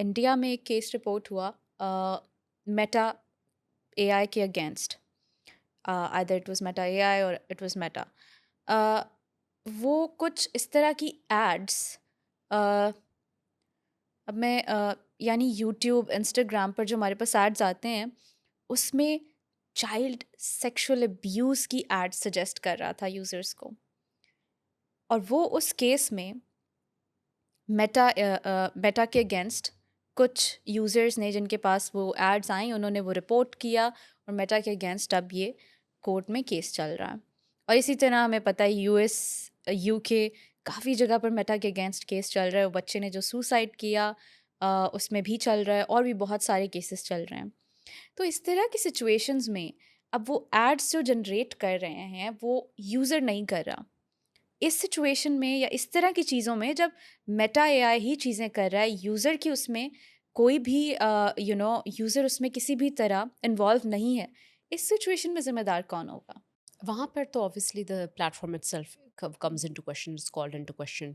India में एक केस रिपोर्ट हुआ मेटा एआई के against. Either it was Meta AI और इट वाज मेटा। वो कुछ इस तरह की एड्स, अब मैं यानी यूट्यूब, इंस्टाग्राम पर जो हमारे पास एड्स आते हैं, उसमें चाइल्ड सेक्सुअल अब्यूज़ की एड्स सजेस्ट कर रहा था यूज़र्स को। और वो उस केस में मेटा के अगेंस्ट कुछ यूज़र्स ने, जिनके पास वो एड्स आई, उन्होंने वो रिपोर्ट किया, और मेटा के अगेंस्ट अब ये कोर्ट में केस चल रहा है। और इसी तरह हमें पता है यूएस, यूके, काफ़ी जगह पर मेटा के अगेंस्ट केस चल रहा है। वो बच्चे ने जो सुसाइड किया, उसमें भी चल रहा है, और भी बहुत सारे केसेस चल रहे हैं। तो इस तरह की सिचुएशंस में अब वो एड्स जो जनरेट कर रहे हैं वो यूज़र नहीं कर रहा। इस सिचुएशन में या इस तरह की चीज़ों में, जब मेटा एआई ही चीज़ें कर रहा है, यूज़र की उसमें कोई भी यूज़र उसमें किसी भी तरह इन्वॉल्व नहीं है, इस सिचुएशन में ज़िम्मेदार कौन होगा? वहाँ पर तो obviously the platform itself comes into question, is called into question.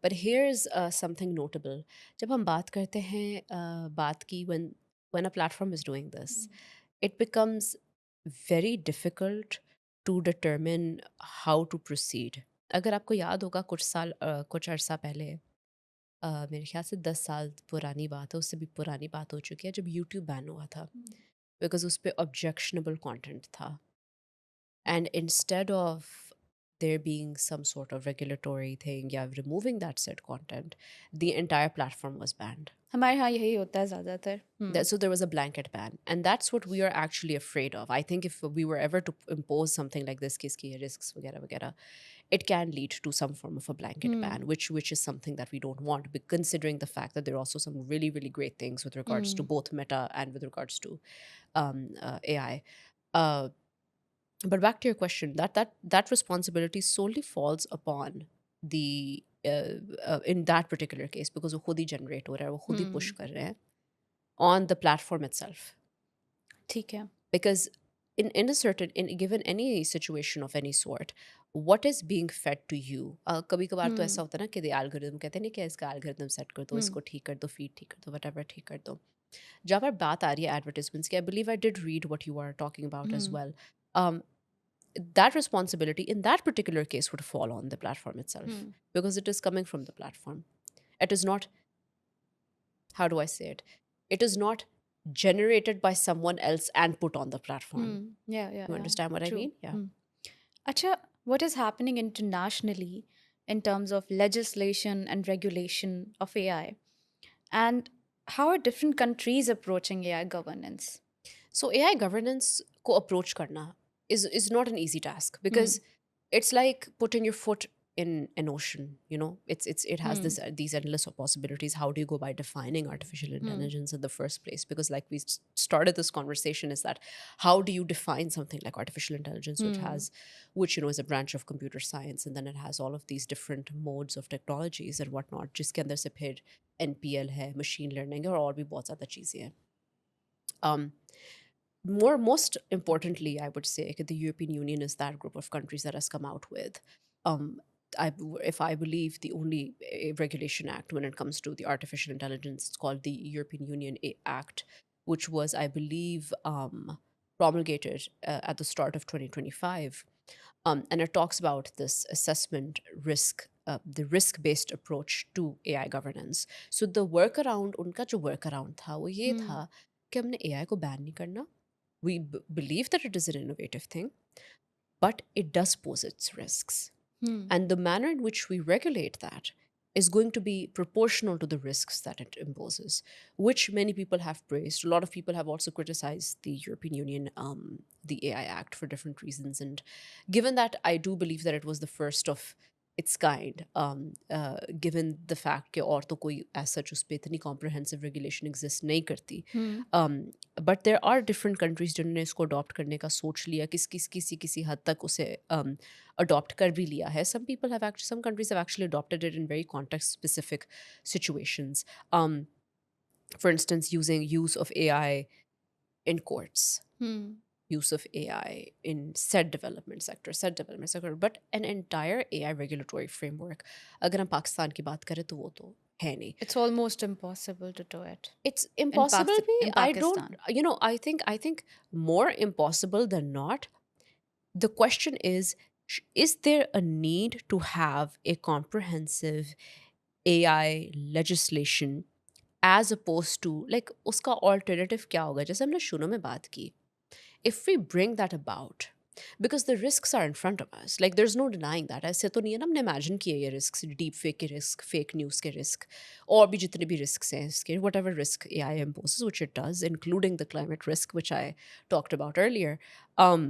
But here's something notable. जब हम बात करते हैं बात की when a platform is doing this, it becomes very difficult to determine how to proceed. अगर आपको याद होगा कुछ अरसा पहले, मेरे ख्याल से 10 साल पुरानी बात है, उससे भी पुरानी बात हो चुकी है, जब यूट्यूब बैन हुआ था बिकॉज उस पर ऑब्जेक्शनेबल कंटेंट था. And instead of there being some sort of regulatory thing, yeah, removing that said content, the entire platform was banned. हमारे यहाँ यही होता है ज़्यादातर। So there was a blanket ban, and that's what we are actually afraid of. I think if we were ever to impose something like this, kiski risks, vagera, vagera, it can lead to some form of a blanket hmm, ban, which is something that we don't want, considering the fact that there are also some really great things with regards to hmm, both Meta and with regards to AI. But back to your question, that responsibility solely falls upon the in that particular case, because वो खुद ही generate हो रहा है, वो खुद ही push Hmm. कर रहे हैं on the platform itself. ठीक है. Because in a certain, in given any situation of any sort, what is being fed to you, कभी कभार तो ऐसा Hmm. होता है ना कि the algorithm कहते हैं नहीं, क्या इसका algorithm set कर दो, Hmm. इसको ठीक कर दो, feed ठीक कर दो, whatever ठीक कर दो. जहाँ पर बात आ रही है advertisements की, I believe I did read what you are talking about as Hmm. well. um, that responsibility in that particular case would fall on the platform itself, Hmm. because it is coming from the platform. It is not, how do I say it? It is not generated by someone else and put on the platform. Hmm. Yeah, yeah, You yeah. understand what I True. mean? Yeah. Hmm. Acha, what is happening internationally in terms of legislation and regulation of AI? And how are different countries approaching AI governance? So AI governance ko approach karna is not an easy task, Hmm. because it's like putting your foot in an ocean. You know, it has Hmm. this these endless of possibilities. How do you go by defining artificial Hmm. intelligence in the first place? Because like we started this conversation, is that how do you define something like artificial intelligence, which Hmm. has, which, you know, is a branch of computer science, and then it has all of these different modes of technologies and whatnot. जिसके अंदर से फिर NPL है, machine learning है, और भी बहुत ज़्यादा चीज़ें हैं. Um, most importantly, I would say that the European Union is that group of countries that has come out with, um, if I believe, the only regulation act when it comes to the artificial intelligence. It's called the European Union Act, which was, I believe, promulgated at the start of 2025. And it talks about this assessment risk, the risk-based approach to AI governance. So the workaround, उनका जो workaround था, वो ये Hmm. था कि हमने AI को ban नहीं करना. We believe that it is an innovative thing, but it does pose its risks. Hmm. And the manner in which we regulate that is going to be proportional to the risks that it imposes, which many people have praised. A lot of people have also criticized the European Union, the AI Act, for different reasons. And given that I do believe that it was the first of its kind, given the fact कि और तो कोई as such उस पे इतनी comprehensive regulation exist नहीं करती, Hmm. but there are different countries जिन्होंने इसको adopt करने का सोच लिया, किसी हद तक उसे adopt कर भी लिया है. Some countries have actually adopted it in very context specific situations. For instance, use of AI in courts, Hmm. use of AI in said development sector, but an entire AI regulatory framework, अगर हम पाकिस्तान की बात करें तो वो तो है नहीं. It's almost impossible to do it It's impossible. In I don't, Pakistan. I think more impossible than not. The question is there a need to have a comprehensive AI legislation as opposed to, like, uska alternative kya hoga, jaise humne shuru mein baat ki, if we bring that about, because the risks are in front of us, like there's no denying that. ऐसे तो नहीं है ना, हमने imagine किए ये risks, deep fake के risk, fake news के risk, और भी जितने भी risks हैं इसके, whatever risk AI imposes, which it does, including the climate risk, which I talked about earlier. um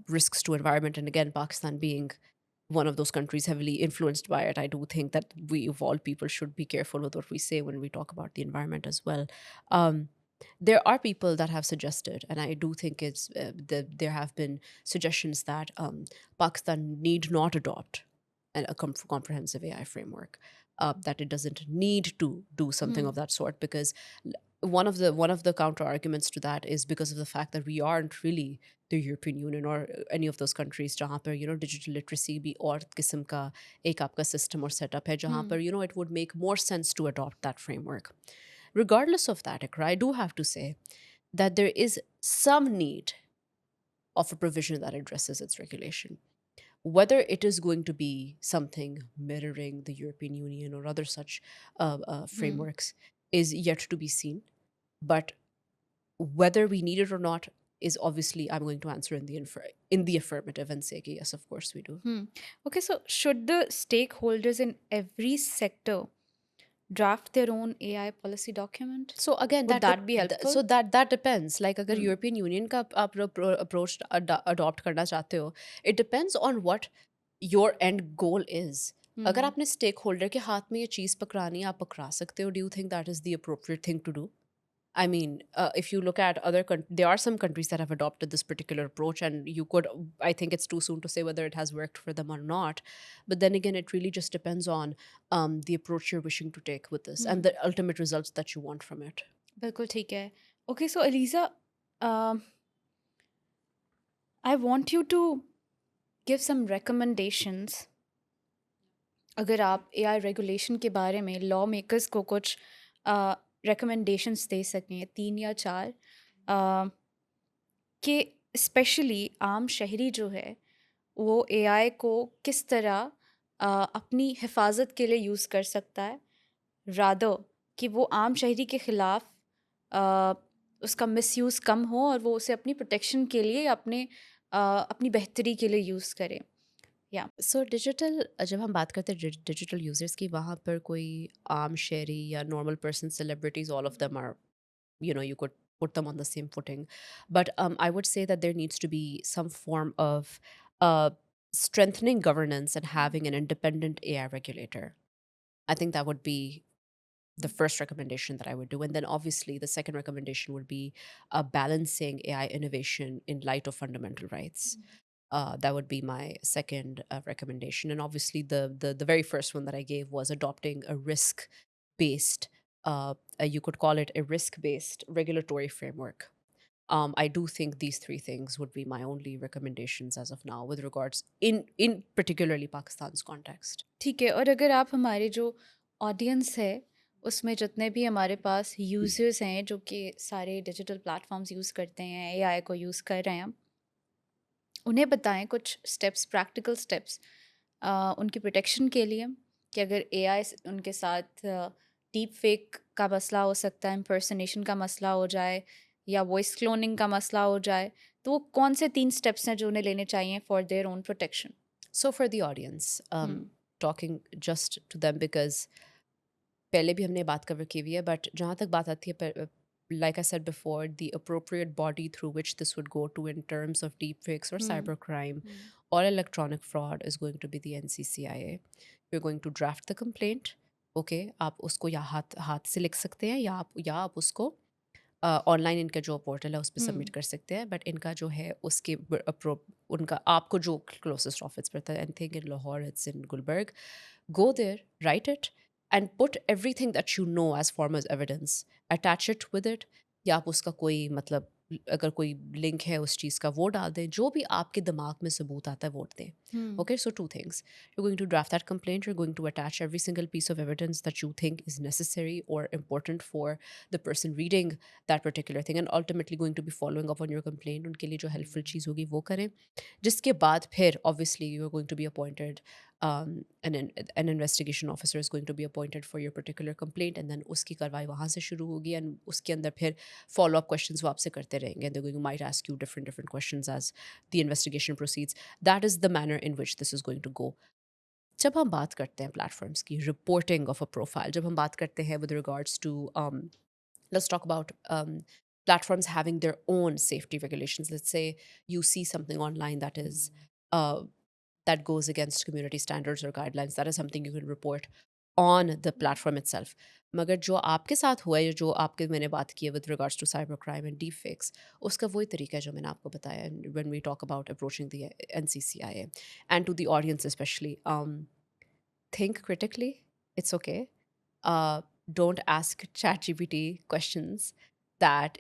Risks to environment, and again, Pakistan being one of those countries heavily influenced by it, I do think that we, of all people, should be careful with what we say when we talk about the environment as well. um, there are people that have suggested, and I do think there have been suggestions that Pakistan need not adopt a comprehensive AI framework, that it doesn't need to do something Hmm. of that sort, because one of the counter arguments to that is because of the fact that we aren't really the European Union or any of those countries जहाँ पर, you know, digital literacy भी और किस्म का एक आपका system और setup है जहाँ Hmm. पर, you know, it would make more sense to adopt that framework. Regardless of that, Ikra, I do have to say that there is some need of a provision that addresses its regulation. Whether it is going to be something mirroring the European Union or other such Hmm. frameworks is yet to be seen. But whether we need it or not is, obviously, I'm going to answer in the affirmative and say, okay, yes, of course we do. Hmm. Okay, so should the stakeholders in every sector draft their own AI policy document? So again, Would that be so helpful? that depends. Like, अगर Hmm. European Union का आप approach adopt करना चाहते हो, it depends on what your end goal is. अगर Hmm. आपने stakeholder के हाथ में ये चीज़ पकड़ानी है, आप पकड़ा सकते हो. Do you think that is the appropriate thing to do? I mean, if you look at other there are some countries that have adopted this particular approach, and you could, I think it's too soon to say whether it has worked for them or not. But then again, it really just depends on the approach you're wishing to take with this and Hmm. the ultimate results that you want from it. बिल्कुल ठीक है. Okay, so Aliza, I want you to give some recommendations. अगर आप AI regulation के बारे में law makers को कुछ रिकमेंडेशंस दे सकें, 3 या 4, कि स्पेशली आम शहरी जो है, वो एआई को किस तरह अपनी हिफाजत के लिए यूज़ कर सकता है, रादर कि वो आम शहरी के ख़िलाफ़ उसका मिसयूज़ कम हो और वो उसे अपनी प्रोटेक्शन के लिए अपनी बेहतरी के लिए यूज़ करे. या सो डिजिटल, जब हम बात करते हैं डिजिटल यूजर्स की, वहाँ पर कोई आम शहरी या normal person, celebrities, all of them are, you could put them on the same footing. But I would say that there needs to be some form of uh, strengthening governance and having an independent AI regulator. I think that would be the first recommendation that I would do. And then obviously the second recommendation would be balancing AI innovation in light of fundamental rights. That would be my second recommendation. And obviously the very first one that I gave was adopting a risk based, you could call it a risk based regulatory framework. I do think these three things would be my only recommendations as of now with regards in particularly Pakistan's context. ठीक है. और अगर आप हमारे जो audience है, उसमें जितने भी हमारे पास यूज़र्स हैं जो कि सारे डिजिटल प्लेटफॉर्म्स यूज़ करते हैं, एआई को यूज़ कर रहे हैं, उन्हें बताएं कुछ स्टेप्स, प्रैक्टिकल स्टेप्स उनकी प्रोटेक्शन के लिए, कि अगर एआई उनके साथ डीप फेक का मसला हो सकता है, इम्पर्सनेशन का मसला हो जाए, या वॉइस क्लोनिंग का मसला हो जाए, तो वो कौन से 3 स्टेप्स हैं जो उन्हें लेने चाहिए for their own protection? So for the audience, talking just to them, because पहले भी हमने बात कवर की हुई है, बट जहाँ तक बात आती है, like I said before, the appropriate body through which this would go to in terms of deepfakes or cybercrime or electronic fraud is going to be the NCCIA. You're going to draft the complaint. Okay, आप उसको या हाथ से लिख सकते हैं, या आप उसको ऑनलाइन इनका जो पोर्टल है उस पर सबमिट कर सकते हैं. बट इनका जो है उसके उनका आपको जो क्लोजेस्ट ऑफिस पड़ता है, I think in Lahore, it's in Gulberg. Go there, write it, and put everything that you know as form as evidence. Attach it with it. या आप उसका कोई मतलब अगर कोई लिंक है उस चीज़ का वो डाल दें, जो भी आपके दिमाग में सबूत आता है वो दें. Okay, so two things. You're going to draft that complaint. You're going to attach every single piece of evidence that you think is necessary or important for the person reading that particular thing, and ultimately going to be following up on your complaint. उनके लिए जो helpful चीज़ होगी वो करें. जिसके बाद फिर obviously you're going to be appointed, an investigation officer is going to be appointed for your particular complaint, and then उसकी कार्रवाई वहाँ से शुरू होगी, and उसके अंदर फिर follow up questions वो आपसे करते रहेंगे, and they're going to might ask you different questions as the investigation proceeds. That is the manner in which this is going to go. जब हम बात करते हैं platforms की reporting of a profile, जब हम बात करते हैं with regards to let's talk about platforms having their own safety regulations. Let's say you see something online that is uh, that goes against community standards or guidelines. That is something you can report on the platform itself. मगर जो आपके साथ हुआ है, जो आपके मैंने बात की है with regards to cybercrime and deepfakes, उसका वही तरीका है जो मैंने आपको बताया when we talk about approaching the NCCIA. And to the audience especially, think critically. It's okay. Don't ask ChatGPT questions that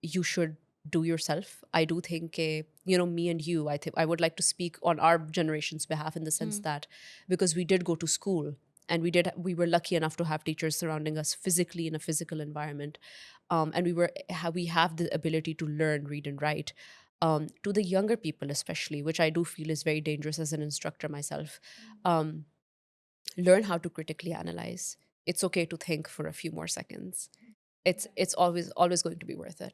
you should do yourself. I do think, me and you, I think I would like to speak on our generation's behalf in the sense that because we did go to school, and we were lucky enough to have teachers surrounding us physically in a physical environment, and we have the ability to learn, read, and write. To the younger people especially, which I do feel is very dangerous as an instructor myself, learn how to critically analyze. It's okay to think for a few more seconds. It's always going to be worth it.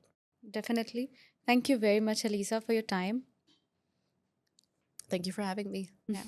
Definitely. Thank you very much, Alisa, for your time. Thank you for having me. Yeah.